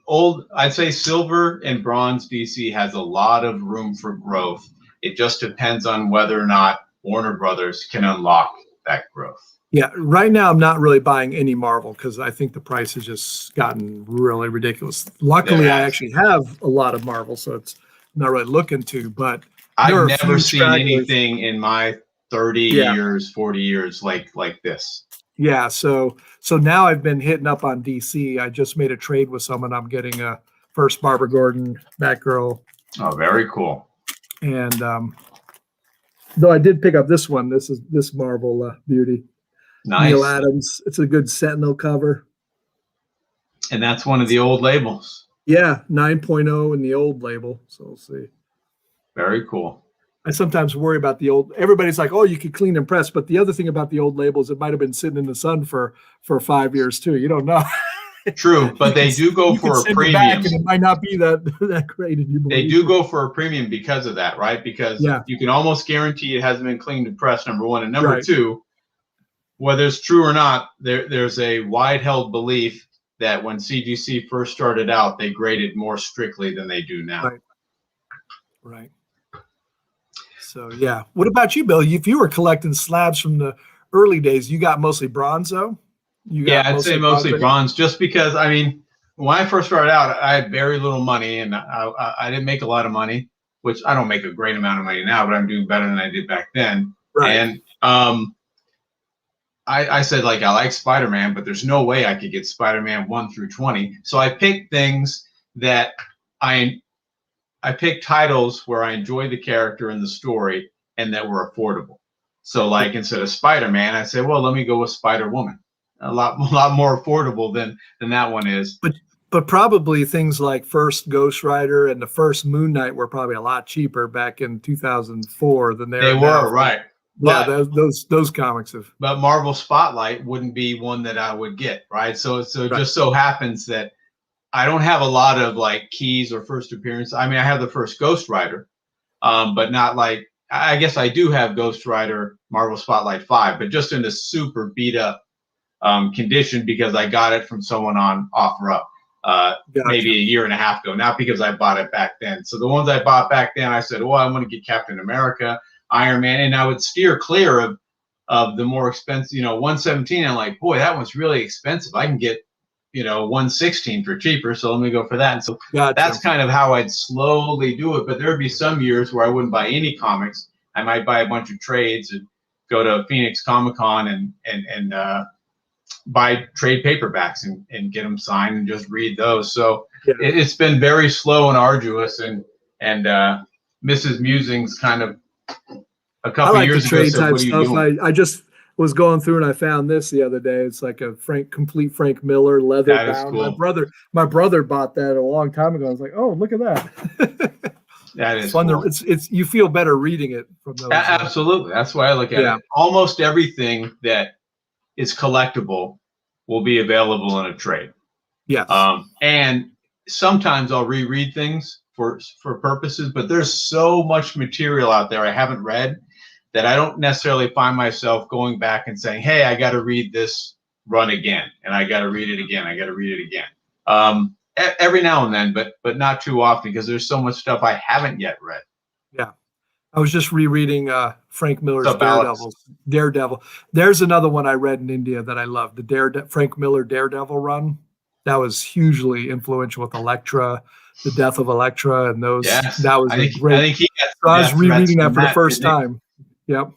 I'd say silver and bronze DC has a lot of room for growth. It just depends on whether or not Warner Brothers can unlock that growth. Yeah, right now I'm not really buying any Marvel because I think the price has just gotten really ridiculous. Luckily, I actually have a lot of Marvel, so it's not really looking to. But I've never seen anything in my 30 years, 40 years like this. Yeah, so now I've been hitting up on DC. I just made a trade with someone. I'm getting a first Barbara Gordon, Batgirl. Oh, very cool. And though I did pick up this one. This Marvel beauty. Nice. Neil Adams. It's a good Sentinel cover. And that's one of the old labels. Yeah, 9.0 in the old label. So we'll see. Very cool. I sometimes worry about the old. Everybody's like, "Oh, you could clean and press," but the other thing about the old labels, it might have been sitting in the sun for 5 years too. You don't know. True, but they do go for a premium. And it might not be that great anymore. They do go for a premium because of that, right? Because you can almost guarantee it hasn't been cleaned and pressed. Number one, and number two, whether it's true or not, there's a wide held belief that when CGC first started out, they graded more strictly than they do now. Right. Right. So yeah. What about you, Bill? If you were collecting slabs from the early days, you got mostly bronze though? Yeah, I'd say mostly bronze, just because, I mean, when I first started out, I had very little money, and I didn't make a lot of money, which I don't make a great amount of money now, but I'm doing better than I did back then. Right. And I said, like, I like Spider-Man, but there's no way I could get Spider-Man 1 through 20. So I picked things that I picked titles where I enjoyed the character and the story and that were affordable. So, like, instead of Spider-Man, I said, well, let me go with Spider-Woman. A lot more affordable than that one is. But probably things like first Ghost Rider and the first Moon Knight were probably a lot cheaper back in 2004 than they were, right. Yeah, those comics have. But Marvel Spotlight wouldn't be one that I would get, right? So right. Just so happens that I don't have a lot of like keys or first appearance. I mean, I have the first Ghost Rider, but not like, I guess I do have Ghost Rider Marvel Spotlight 5, but just in a super beat up condition because I got it from someone on OfferUp maybe a year and a half ago, not because I bought it back then. So the ones I bought back then, I said, well, I want to get Captain America, Iron Man, and I would steer clear of the more expensive, 117. I'm like, boy, that one's really expensive. I can get, 116 for cheaper. So let me go for that. And so that's kind of how I'd slowly do it. But there'd be some years where I wouldn't buy any comics. I might buy a bunch of trades and go to Phoenix Comic-Con and buy trade paperbacks and get them signed and just read those. So it's been very slow and arduous, and Mrs. Musings kind of a couple years ago said, "What are you doing?" I just was going through and I found this the other day. It's like a complete Frank Miller leather bound. Cool. My brother bought that a long time ago. I was like, oh, look at that. That is fun. Cool. It's you feel better reading it from those. Absolutely. That's why I look at it. Almost everything that is collectible will be available in a trade. Yes. And sometimes I'll reread things for purposes, but there's so much material out there I haven't read that I don't necessarily find myself going back and saying, hey, I got to read this run again, and I got to read it again. I got to read it again. Every now and then, but not too often, because there's so much stuff I haven't yet read. Yeah. I was just rereading Frank Miller's Daredevil. There's another one I read in India that I loved, the Frank Miller Daredevil run. That was hugely influential with Elektra, the death of Elektra, and those. Yes. That was great. I think I was rereading that for the first time. Yep.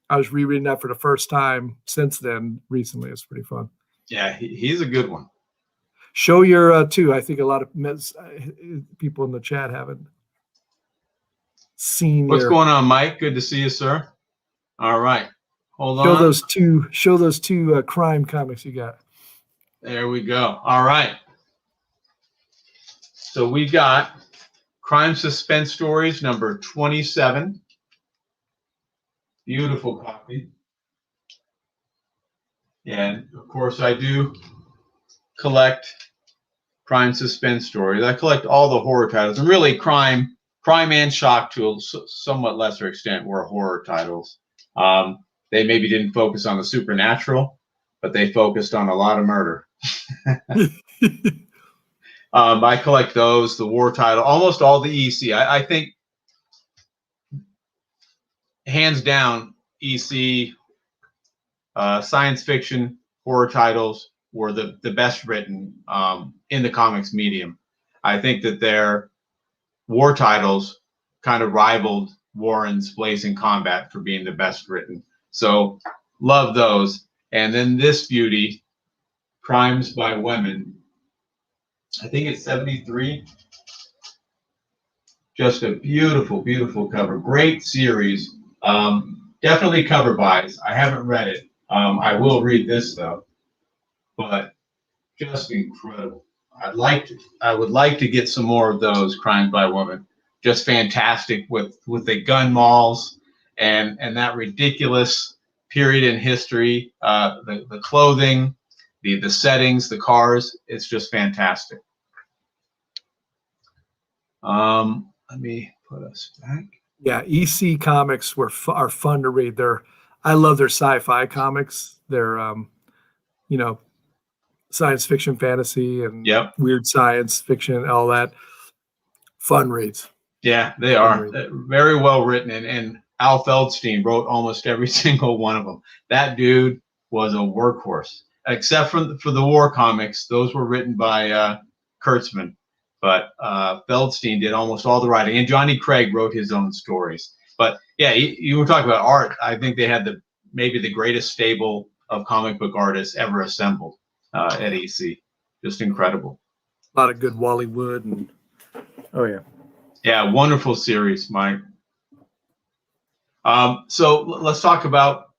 I was rereading that for the first time since then recently. It's pretty fun. Yeah, he's a good one. Show your two. I think a lot of people in the chat haven't seen. What's going on, Mike? Good to see you, sir. All right. Hold on. Show those two crime comics you got. There we go. All right. So we got Crime Suspense Stories number 27. Beautiful copy. And of course, I do collect crime suspense stories. I collect all the horror titles, and really crime and shock to a somewhat lesser extent were horror titles. They maybe didn't focus on the supernatural, but they focused on a lot of murder. I collect those, the war title, almost all the EC. I think hands down, EC science fiction horror titles were the best written in the comics medium. I think that their war titles kind of rivaled Warren's Blazing Combat for being the best written. So love those. And then this beauty, Crimes by Women. I think it's 73. Just a beautiful, beautiful cover. Great series. Definitely cover buys. I haven't read it. I will read this though. But just incredible. I would like to get some more of those Crimes by Women. Just fantastic with the gun malls and that ridiculous period in history. The clothing, the settings, the cars. It's just fantastic. Let me put us back. Yeah, EC comics are fun to read. I love their sci-fi comics. They're science fiction, fantasy, and Yep. weird science fiction, all that. Fun reads. Yeah, they are very well written, and Al Feldstein wrote almost every single one of them. That dude was a workhorse, except for the war comics. Those were written by Kurtzman, but Feldstein did almost all the writing, and Johnny Craig wrote his own stories. But yeah, you were talking about art. I think they had maybe the greatest stable of comic book artists ever assembled at EC. Just incredible. A lot of good Wally Wood and yeah, wonderful series, Mike. So let's talk about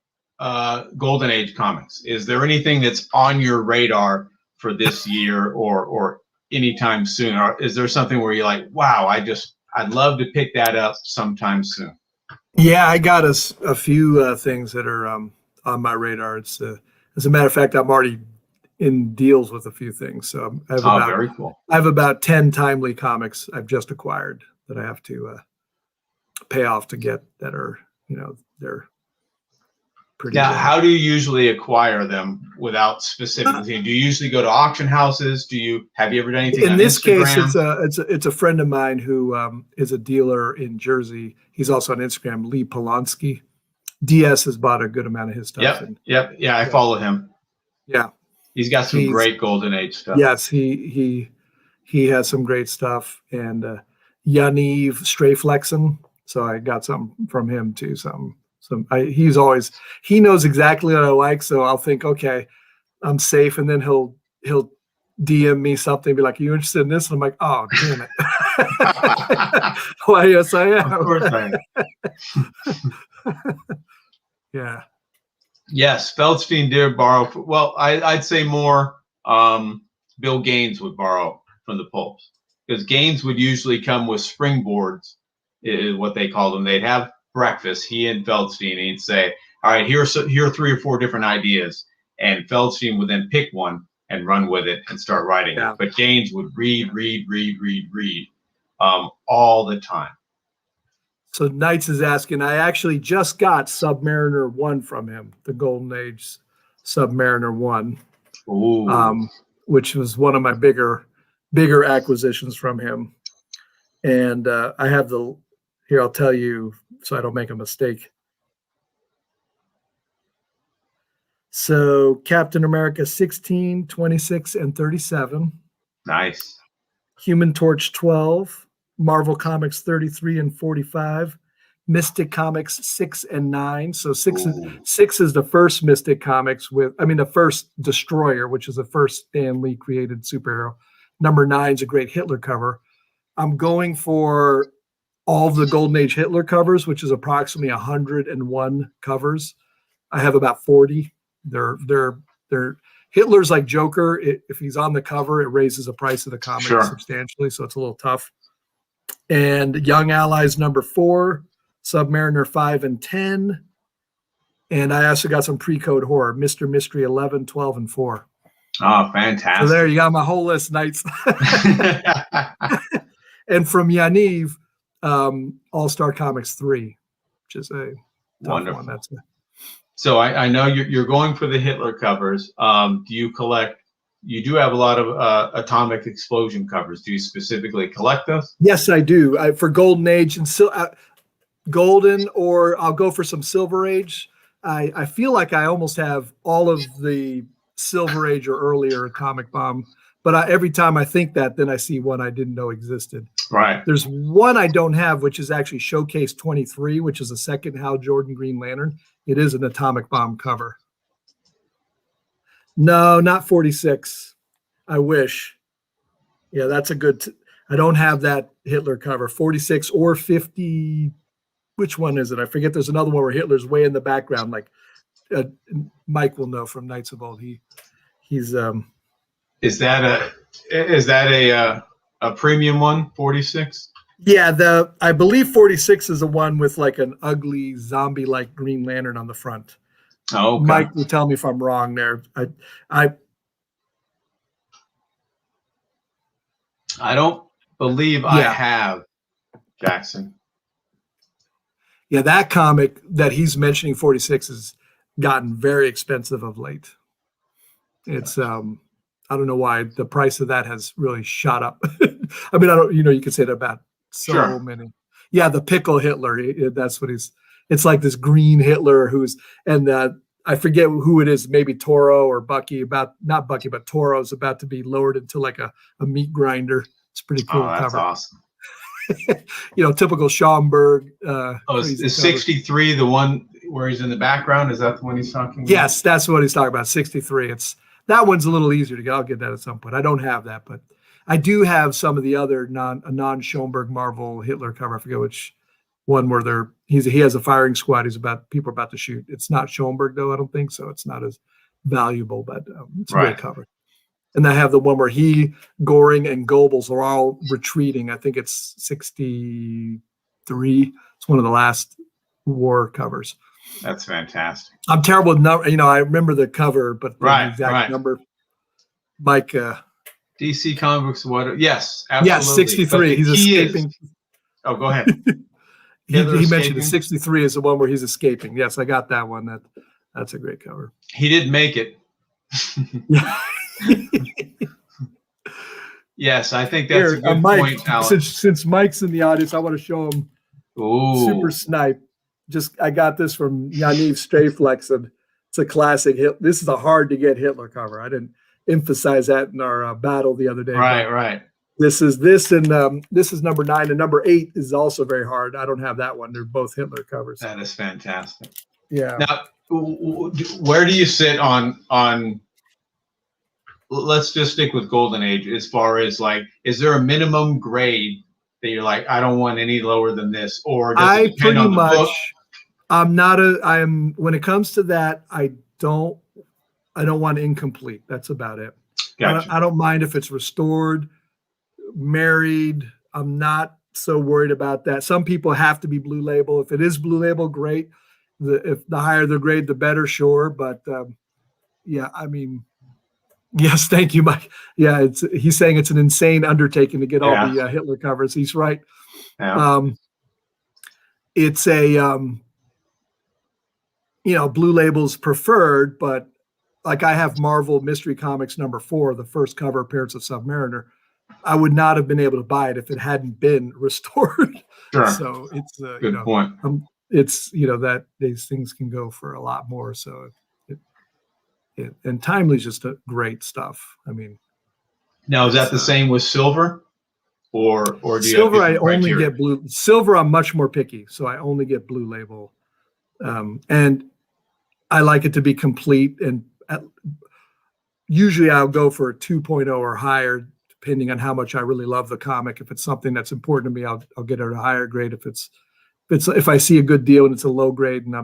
Golden Age comics. Is there anything that's on your radar for this year or anytime soon? Or is there something where you're like, wow, I'd love to pick that up sometime soon? Yeah, I got a few things that are on my radar. It's as a matter of fact, I'm already in deals with a few things. So very cool. I have about 10 timely comics I've just acquired that I have to pay off to get that are, they're pretty. Now, how do you usually acquire them without specifically? Do you usually go to auction houses? Have you ever done anything in on this Instagram? case? It's a friend of mine who is a dealer in Jersey. He's also on Instagram, Lee Polanski. DS has bought a good amount of his stuff. Yep. Yeah, I follow him. Yeah. He's got some great Golden Age stuff. Yes, he has some great stuff, and Yaniv Strayflexen. So I got something from him too. He knows exactly what I like, so I'll think, okay, I'm safe, and then he'll DM me something, be like, "Are you interested in this?" And I'm like, "Oh, damn it!" Well, yes, I am. Of course I am. Yeah. Yes, Feldstein did borrow. Well, I'd say more. Bill Gaines would borrow from the pulps, because Gaines would usually come with springboards, is what they call them. They'd have breakfast, he and Feldstein, and he'd say, "All right, here are 3 or 4 different ideas," and Feldstein would then pick one and run with it and start writing it. But Gaines would read all the time. So Knights is asking, I actually just got Submariner 1 from him, the Golden Age Submariner 1, which was one of my bigger acquisitions from him. And I have here, I'll tell you so I don't make a mistake. So Captain America 16, 26, and 37. Nice. Human Torch 12. Marvel Comics 33 and 45, Mystic Comics 6 and 9. So 6 is the first Mystic Comics the first Destroyer, which is the first Stan Lee created superhero. Number 9 is a great Hitler cover. I'm going for all of the Golden Age Hitler covers, which is approximately 101 covers. I have about 40. They're Hitler's like Joker. If he's on the cover, it raises the price of the comic substantially, so it's a little tough. And Young Allies number 4, Submariner 5 and 10. And I also got some pre-code horror, Mr. Mystery 11, 12, and 4. Oh, fantastic. So there you got my whole list, Knights. And from Yaniv, All-Star Comics 3, which is a wonderful one. So I know you're going for the Hitler covers. Do you collect? You do have a lot of atomic explosion covers. Do you specifically collect those? Yes, I do. For Golden Age and Golden, or I'll go for some Silver Age. I feel like I almost have all of the Silver Age or earlier atomic bomb, but every time I think that, then I see one I didn't know existed. Right. There's one I don't have, which is actually Showcase 23, which is a second Hal Jordan Green Lantern. It is an atomic bomb cover. No, not 46. I wish. Yeah, that's a good. I don't have that Hitler cover. 46 or 50. Which one is it? I forget. There's another one where Hitler's way in the background. Like Mike will know from Knights of Old. He's. Is that a premium one? 46. Yeah, I believe 46 is the one with like an ugly zombie-like Green Lantern on the front. Oh, okay. Mike will tell me if I'm wrong there. I don't believe I have, Jackson. Yeah, that comic that he's mentioning, 46, has gotten very expensive of late. It's I don't know why the price of that has really shot up. I mean, I don't, you can say that about so many. Yeah, the pickle Hitler. That's what he's. It's like this green Hitler and I forget who it is. Maybe Toro or Bucky. Not Bucky, but Toro's about to be lowered into like a meat grinder. It's pretty cool. Oh, that's cover. awesome. Typical Schaumburg. Is 63 the one where he's in the background? Is that the one he's talking about? Yes, that's what he's talking about. 63. That one's a little easier to get. I'll get that at some point. I don't have that, but I do have some of the other non-Schoenberg Marvel Hitler cover. I forget which one where he has a firing squad. People are about to shoot. It's not Schoenberg though. I don't think so. It's not as valuable, but it's a great cover. And I have the one where Goring, and Goebbels are all retreating. I think it's 63. It's one of the last war covers. That's fantastic. I'm terrible with number. I remember the cover, but the exact number. Mike. DC Comics. What? Yes, absolutely. Yes, 63. He's escaping. Oh, go ahead. he mentioned the 63 is the one where he's escaping. Yes, I got that one. That's a great cover. He didn't make it. Yes, I think that's a good point, Alex. Since Mike's in the audience, I want to show him Super Snipe. I got this from Yaniv Strayflex, and it's a classic. This is a hard to get Hitler cover. I didn't emphasize that in our battle the other day. Right. This is number 9, and number 8 is also very hard. I don't have that one. They're both Hitler covers. That is fantastic. Yeah. Now, where do you sit on? Let's just stick with Golden Age as far as is there a minimum grade that you're like, I don't want any lower than this, or does it depend on the book? When it comes to that, I don't want incomplete. That's about it. Gotcha. I don't mind if it's restored, married. I'm not so worried about that. Some people have to be Blue Label. If it is Blue Label, great. If the higher the grade, the better, sure. But yes, thank you, Mike. Yeah, he's saying it's an insane undertaking to get all the Hitler covers. He's right. Yeah. It's a Blue Label's preferred, but like I have Marvel Mystery Comics number 4, the first cover appearance of Submariner. I would not have been able to buy it if it hadn't been restored. Sure. So it's good point. It's that these things can go for a lot more. So and Timely's just a great stuff. I mean, now is that the same with Silver, or do you Silver? Have I only get Blue. Silver, I'm much more picky, so I only get Blue Label, and I like it to be complete. And usually, I'll go for a 2.0 or higher, depending on how much I really love the comic. If it's something that's important to me, I'll get it at a higher grade. If I see a good deal and it's a low grade, and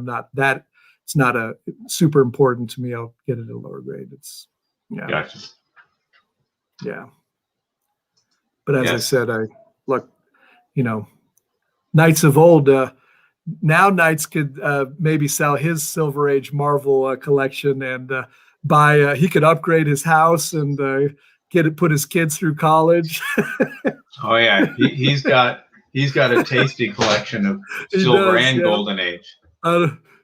it's not a super important to me, I'll get it at a lower grade. Gotcha. Yeah. But as I said, Knights of old, now Knights could maybe sell his Silver Age Marvel collection and buy, he could upgrade his house and put his kids through college. Oh yeah. He's got a tasty collection of Silver and Golden Age.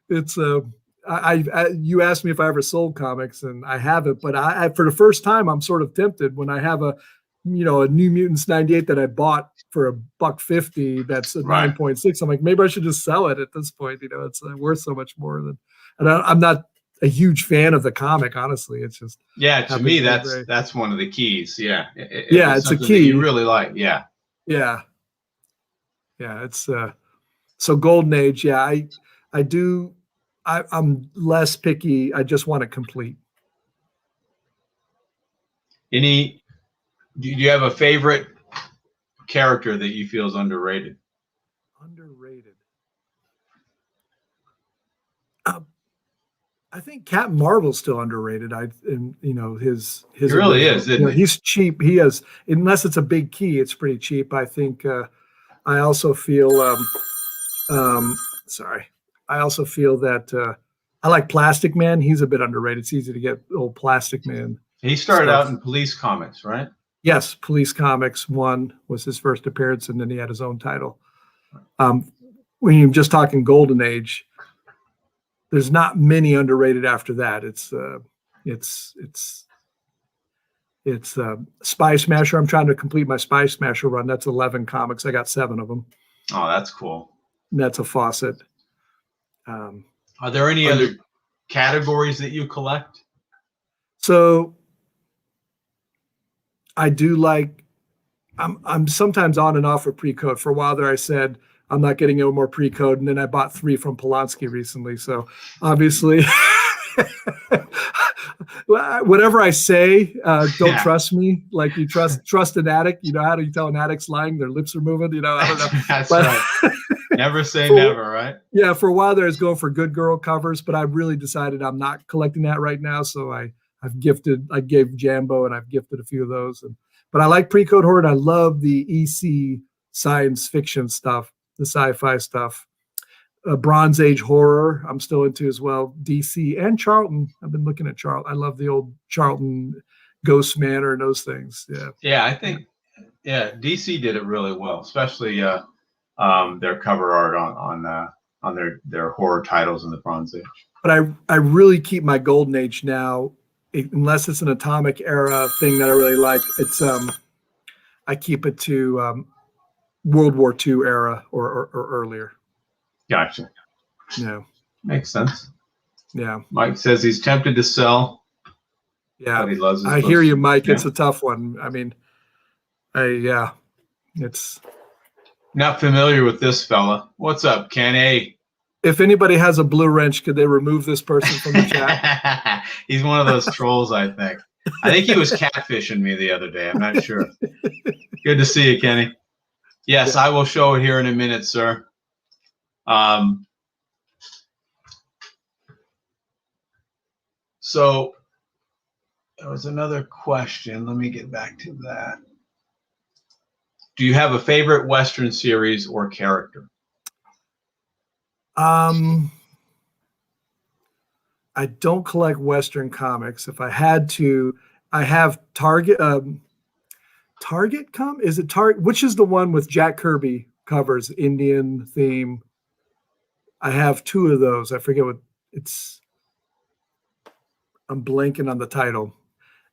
It's you asked me if I ever sold comics, and I haven't, but I for the first time I'm sort of tempted when I have a New Mutants 98 that I bought for $1.50 that's a 9.6. I'm like, maybe I should just sell it at this point. It's worth so much more than, and I'm not a huge fan of the comic, honestly. It's just to me that's one of the keys. It's a key you really like. Yeah it's so Golden Age. I do. I'm less picky. I just want it complete. Do you have a favorite character that you feel is underrated? Underrated. I think Captain Marvel's still underrated. His he really is. He's cheap. He has, unless it's a big key, it's pretty cheap. I think. I also feel. I also feel that I like Plastic Man. He's a bit underrated. It's easy to get old Plastic Man. He started out in Police Comics, right? Yes, Police Comics 1 was his first appearance, and then he had his own title. When you're just talking Golden Age, there's not many underrated after that. It's Spy Smasher. I'm trying to complete my Spy Smasher run. That's 11 comics. I got 7 of them. Oh, that's cool. And that's a faucet. Are there any other categories that you collect? So I do like, I'm sometimes on and off with pre-code. For a while there, I said I'm not getting no more pre-code, and then I bought 3 from Polanski recently. So obviously, whatever I say, don't trust me. Like you trust an addict. You know, how do you tell an addict's lying? Their lips are moving. You know, I don't know. That's right. Never say never, right? Yeah, for a while there, I was going for good girl covers, but I really decided I'm not collecting that right now. So I gave Jambo, and I've gifted a few of those. But I like Pre-Code Horde. I love the EC science fiction stuff, the sci-fi stuff. Bronze Age horror, I'm still into as well. DC and Charlton. I've been looking at Charlton. I love the old Charlton Ghost Manor and those things. Yeah. Yeah, I think DC did it really well, especially their cover art on their horror titles in the Bronze Age. But I really keep my Golden Age now, unless it's an Atomic Era thing that I really like. It's I keep it to World War II era or earlier. Gotcha. Yeah. Makes sense. Yeah. Mike says he's tempted to sell. Yeah. But he loves his I books. hear you, Mike. Yeah. It's a tough one. I mean, it's not familiar with this fella. What's up, Ken A? If anybody has a blue wrench, could they remove this person from the chat? He's one of those trolls, I think. I think he was catfishing me the other day. I'm not sure. Good to see you, Kenny. Yes, I will show it here in a minute, sir. So there was another question. Let me get back to that. Do you have a favorite Western series or character? I don't collect Western comics. If I had to, I have Target. Target is it Target? Which is the one with Jack Kirby covers, Indian theme? I have 2 of those. I forget what it's. I'm blanking on the title.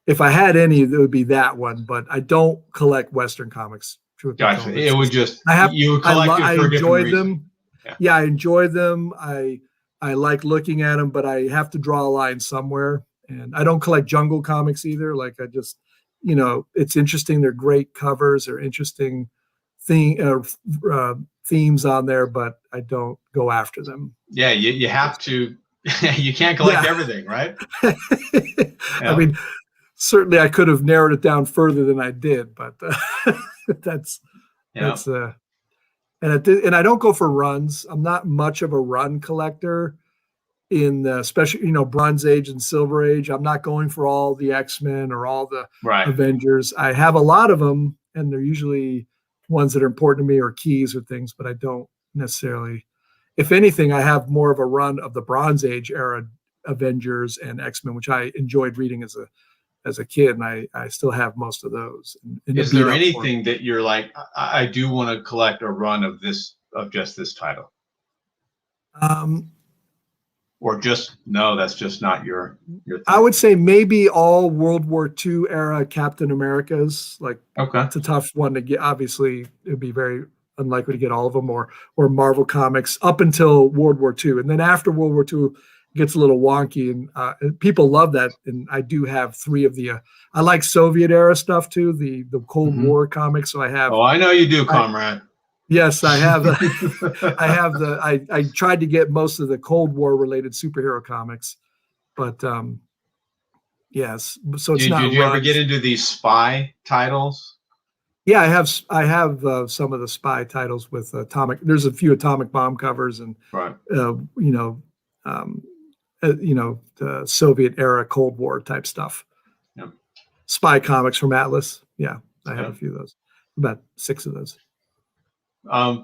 If I had any, it would be that one. But I don't collect Western comics. Gotcha. It would just you would collect it for a different reason. Them. Yeah, I enjoy them. I like looking at them, but I have to draw a line somewhere. And I don't collect Jungle comics either. Like I just, it's interesting. They're great covers. They're interesting themes on there, but I don't go after them. Yeah, you have to. You can't collect everything, right? I mean, certainly I could have narrowed it down further than I did, but that's and I don't go for runs. I'm not much of a run collector in the especially, Bronze Age and Silver Age. I'm not going for all the X-Men or all the Avengers. I have a lot of them, and they're usually ones that are important to me or keys or things, but I don't necessarily. If anything, I have more of a run of the Bronze Age era Avengers and X-Men, which I enjoyed reading as a kid, and I still have most of those. Is there anything that you're like, I do want to collect a run of just this title? Or just no, that's just not your thing. I would say maybe all World War II era Captain Americas. Like, it's a tough one to get. Obviously, it'd be very unlikely to get all of them, or Marvel comics up until World War II, and then after World War II it gets a little wonky, and people love that. And I do have 3 of the. I like Soviet era stuff too, the Cold War comics. So I have. Oh, I know you do, comrade. Yes, I have. I tried to get most of the Cold War related superhero comics, but yes. So it's not. Did you ever get into these spy titles? Yeah, I have some of the spy titles with Atomic. There's a few Atomic Bomb covers and the Soviet era Cold War type stuff. Yep. Spy comics from Atlas. Yeah, I have a few of those. About 6 of those.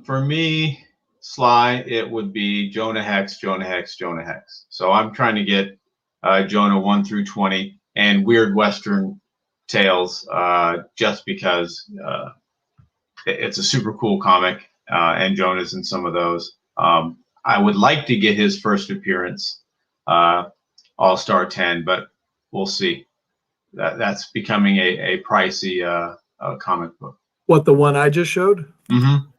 For me, Sly, it would be Jonah Hex, Jonah Hex, Jonah Hex. So I'm trying to get Jonah 1 through 20 and Weird Western Tales, just because it's a super cool comic, and Jonah's in some of those. I would like to get his first appearance, All-Star 10, but we'll see. that's becoming a pricey comic book. What, the one I just showed? Mm-hmm.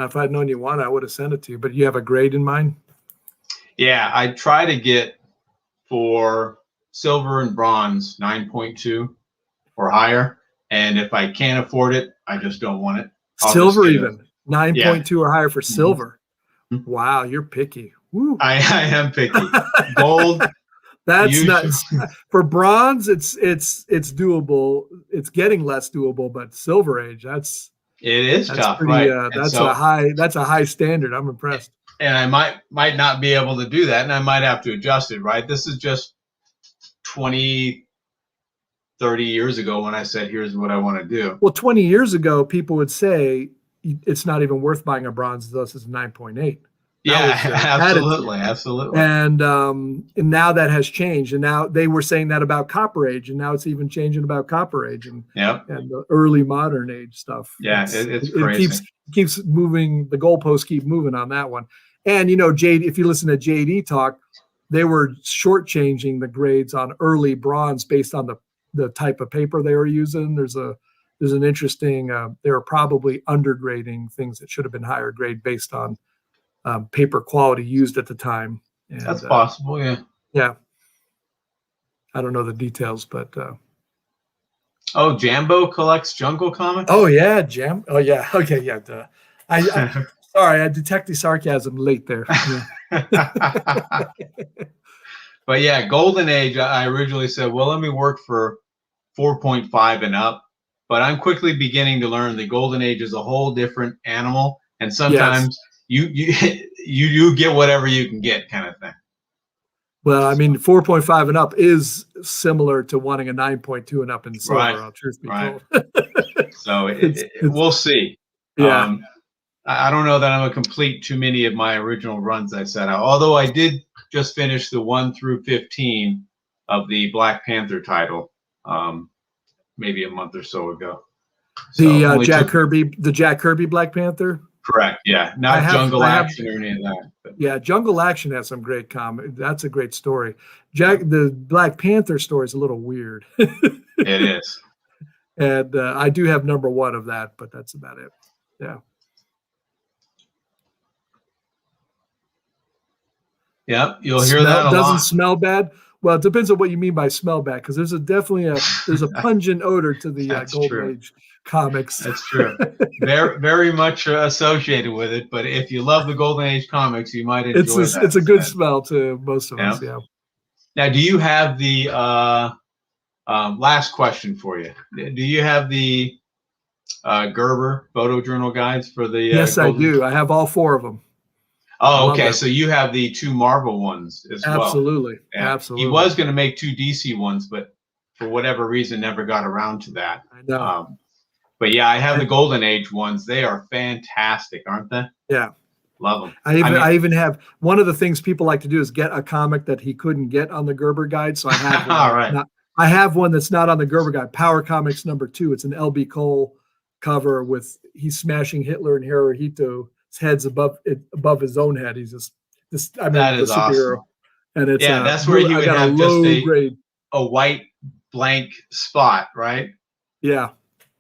If I'd known you wanted, I would have sent it to you. But you have a grade in mind? Yeah, I try to get for silver and bronze 9.2 or higher, and if I can't afford it, I just don't want it. Silver even 9.2 or higher for silver. Mm-hmm. Wow, you're picky. Woo. I am picky. Gold. That's not for bronze. It's doable. It's getting less doable, but Silver Age, that's tough, pretty, right? That's a high standard. I'm impressed. And I might not be able to do that, and I might have to adjust it, right? This is just 20, 30 years ago when I said, here's what I want to do. Well, 20 years ago, people would say it's not even worth buying a bronze unless it's 9.8. Yeah, absolutely. And now that has changed. And now they were saying that about Copper Age, and now it's even changing about Copper Age and the early modern age stuff. Yeah, it's crazy. It keeps moving. The goalposts keep moving on that one. And Jade, if you listen to JD talk, they were shortchanging the grades on early bronze based on the type of paper they were using. There's an interesting. They were probably undergrading things that should have been higher grade based on paper quality used at the time. And, that's possible. Yeah. I don't know the details, but Jambo collects Jungle comics. Oh yeah, Oh yeah. Okay, yeah. I sorry, I detect the sarcasm late there. Yeah. But yeah, Golden Age. I originally said, well, let me work for 4.5 and up, but I'm quickly beginning to learn the Golden Age is a whole different animal, and sometimes you get whatever you can get, kind of thing. Well, I mean, 4.5 and up is similar to wanting a 9.2 and up in silver. Right. Truth be told. So we'll see. Yeah. I don't know that I'm a complete too many of my original runs I set out. Although I did just finish the 1 through 15 of the Black Panther title, maybe a month or so ago. The Jack Kirby Black Panther. Correct. Yeah. Not Jungle Action or any of that. But. Yeah, Jungle Action has some great comic. That's a great story. The Black Panther story is a little weird. It is. And I do have #1 of that, but that's about it. Yeah. Yep, you'll hear that a lot. Doesn't smell bad. Well, it depends on what you mean by smell bad, because there's a pungent odor to the Golden Age comics. That's true. Very, very much associated with it. But if you love the Golden Age comics, you might enjoy that. It's a good smell to most of us. Yeah. Now, do you have the last question for you? Do you have the Gerber photojournal guides for the? Yes, I do. I have all 4 of them. Oh, okay. So you have the 2 Marvel ones as well. Absolutely. Yeah. Absolutely. He was going to make 2 DC ones, but for whatever reason, never got around to that. I know. But yeah, I have the Golden Age ones. They are fantastic, aren't they? Yeah. Love them. I even have one of the things people like to do is get a comic that he couldn't get on the Gerber guide. So I have one. All right. I have one that's not on the Gerber guide. Power Comics #2. It's an LB Cole cover with he's smashing Hitler and Hirohito's heads above his own head. He's that is superhero. Awesome. And it's that's where he would have just a white blank spot, right? Yeah.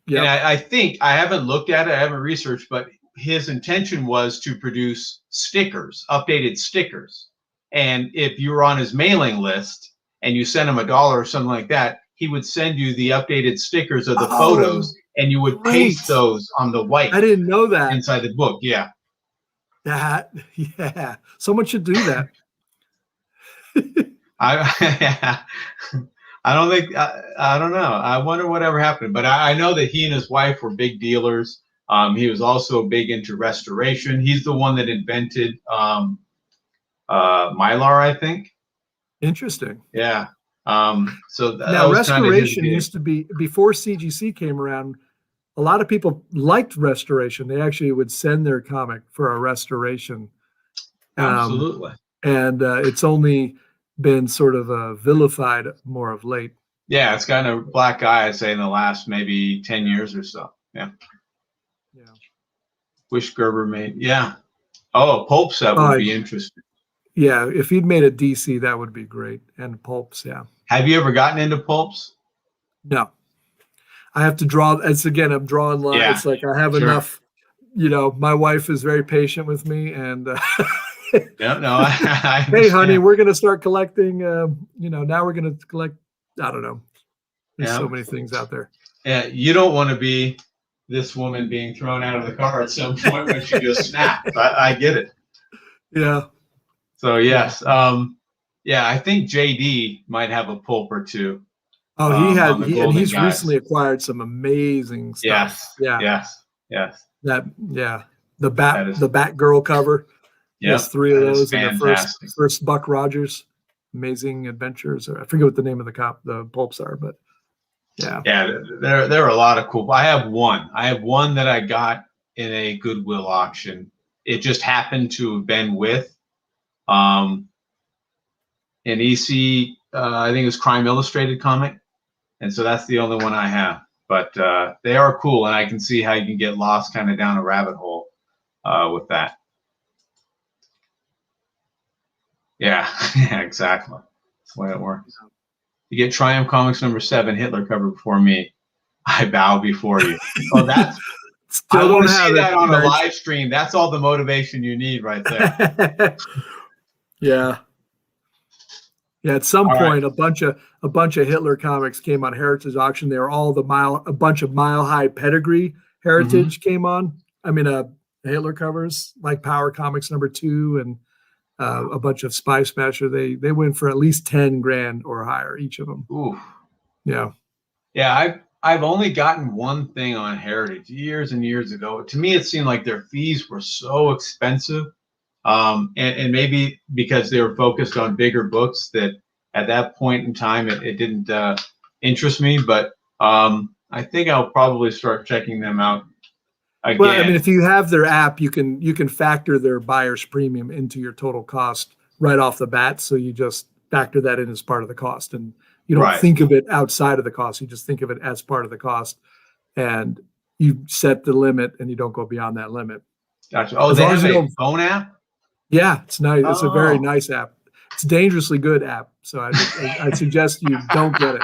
Yeah. And I think I haven't looked at it, I haven't researched, but his intention was to produce stickers, updated stickers. And if you were on his mailing list and you sent him $1 or something like that, he would send you the updated stickers of the photos, and you would paste those on the white. I didn't know that. Inside the book, yeah. Yeah. Someone should do that. I don't think, I don't know. I wonder whatever happened. But I know that he and his wife were big dealers. He was also big into restoration. He's the one that invented Mylar, I think. Interesting. Yeah. So now restoration used to be, before CGC came around, a lot of people liked restoration. They actually would send their comic for a restoration. Absolutely. And it's only been sort of vilified more of late. Yeah, it's gotten a black eye, I'd say, in the last maybe 10 years or so. Yeah. Yeah. Wish Gerber made. Yeah. Oh, a pulp set would be interesting. Yeah, if he'd made a DC, that would be great. And pulps, yeah. Have you ever gotten into pulps? No, I have to draw. It's again, I'm drawing lines. Yeah, It's like I have enough. My wife is very patient with me, and No, I hey, honey, understand. we're gonna start collecting. Now we're gonna collect. I don't know. There's so many things out there. Yeah, you don't want to be this woman being thrown out of the car at some point when she just snaps. I get it. Yeah. So yes, yeah, I think JD might have a pulp or two. Oh, he's guys. recently acquired some amazing stuff. Yes. Yeah. Yes. The Batgirl cover. Yes. Has 3 of those in the first Buck Rogers Amazing Adventures, or I forget what the name of the pulps are, but yeah. Yeah, there are a lot of cool. I have one that I got in a Goodwill auction. It just happened to have been with an EC, I think it was Crime Illustrated comic. And so that's the only one I have. But they are cool, and I can see how you can get lost kind of down a rabbit hole with that. Yeah, yeah, exactly. That's the way it works. You get Triumph Comics #7 Hitler cover before me. I bow before you. Oh, that's I want to see that on a live stream. That's all the motivation you need right there. Yeah. Yeah, at some point, a bunch of Hitler comics came on Heritage Auction. They were all a bunch of Mile High Pedigree Heritage came on. I mean, Hitler covers like Power Comics #2 and a bunch of Spy Smasher. They went for at least 10 grand or higher, each of them. Ooh. Yeah. Yeah, I've only gotten one thing on Heritage years and years ago. To me, it seemed like their fees were so expensive. And maybe because they were focused on bigger books that at that point in time it didn't interest me, but I think I'll probably start checking them out again. Well, I mean, if you have their app, you can factor their buyer's premium into your total cost right off the bat. So you just factor that in as part of the cost, and you don't think of it outside of the cost. You just think of it as part of the cost, and you set the limit, and you don't go beyond that limit. Gotcha. Oh, they have a phone app? Yeah, it's nice. It's a very nice app. It's a dangerously good app. So I suggest you don't get it.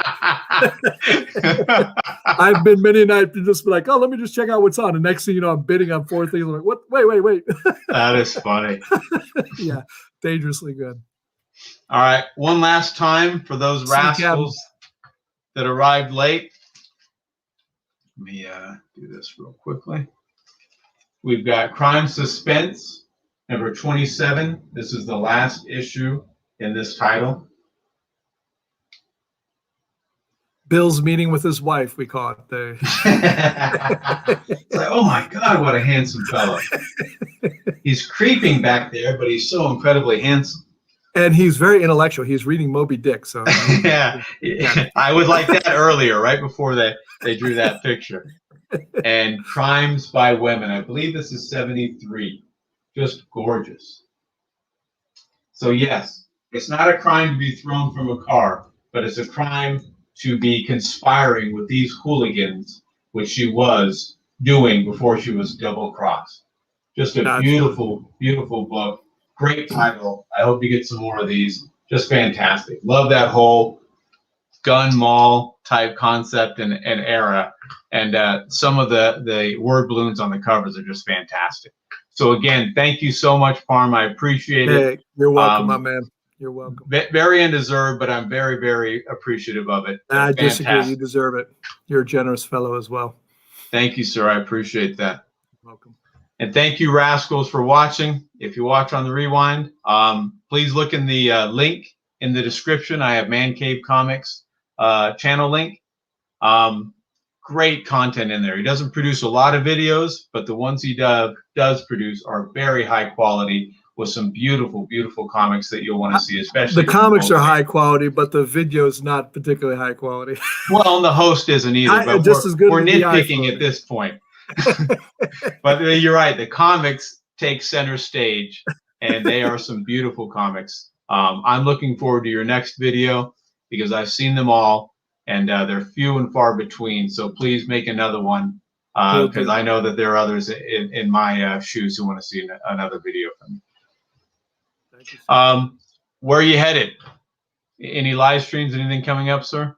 I've been many nights to just be like, oh, let me just check out what's on. And next thing you know, I'm bidding on 4 things. I'm like, what? Wait. That is funny. Yeah, dangerously good. All right. One last time for those rascals that arrived late. Let me do this real quickly. We've got Crime Suspense, #27. This is the last issue in this title. Bill's meeting with his wife, we call it. It's like, oh my God, what a handsome fellow. He's creeping back there, but he's so incredibly handsome. And he's very intellectual. He's reading Moby Dick. So yeah, I would like that earlier, right before they drew that picture. And Crimes by Women. I believe this is 73. Just gorgeous. So yes, it's not a crime to be thrown from a car, but it's a crime to be conspiring with these hooligans, which she was doing before she was double-crossed. Just a beautiful, beautiful book. Great title. I hope you get some more of these. Just fantastic. Love that whole gun mall type concept and era. And some of the word balloons on the covers are just fantastic. So again, thank you so much, Parm. I appreciate it. You're welcome, my man. You're welcome. Very undeserved, but I'm very, very appreciative of it. I disagree. You deserve it. You're a generous fellow as well. Thank you, sir. I appreciate that. You're welcome. And thank you, rascals, for watching. If you watch on the rewind, please look in the link in the description. I have Mancave Comics channel link. Great content in there. He doesn't produce a lot of videos, but the ones he does produce are very high quality with some beautiful, beautiful comics that you'll want to see, especially. The comics are high quality, but the video is not particularly high quality. Well, and the host isn't either, but we're nitpicking at this point. But you're right. The comics take center stage, and they are some beautiful comics. I'm looking forward to your next video because I've seen them all, and they're few and far between. So please make another one because I know that there are others in my shoes who want to see another video from me. Where are you headed? Any live streams, anything coming up, sir?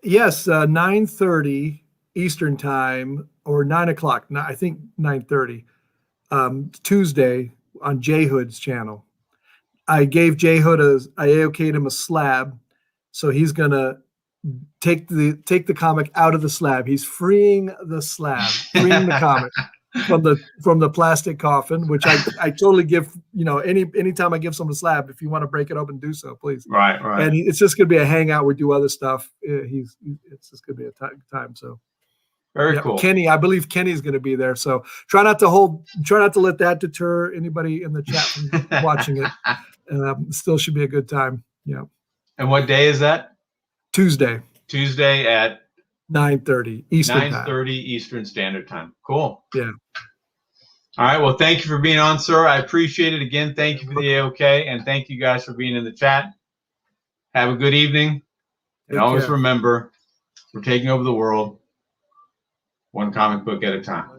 Yes, 9:30 Eastern time, or 9 o'clock. I think 9:30, Tuesday on J Hood's channel. I gave J Hood I AOK'd him a slab, so he's gonna take the comic out of the slab. He's freeing the slab, freeing the comic from the plastic coffin, which I totally give. Anytime I give someone a slab, if you want to break it open, do so, please. Right. And it's just gonna be a hangout. We do other stuff. It's just gonna be a time. So very cool. Kenny, I believe Kenny's gonna be there. So try not to let that deter anybody in the chat from watching it. Still should be a good time. Yeah. And what day is that? Tuesday at 9:30 Eastern 9:30 Eastern Standard Time. Cool. Yeah. All right. Well, thank you for being on, sir. I appreciate it. Again, thank you for the AOK, and thank you guys for being in the chat. Have a good evening. And always remember, we're taking over the world one comic book at a time.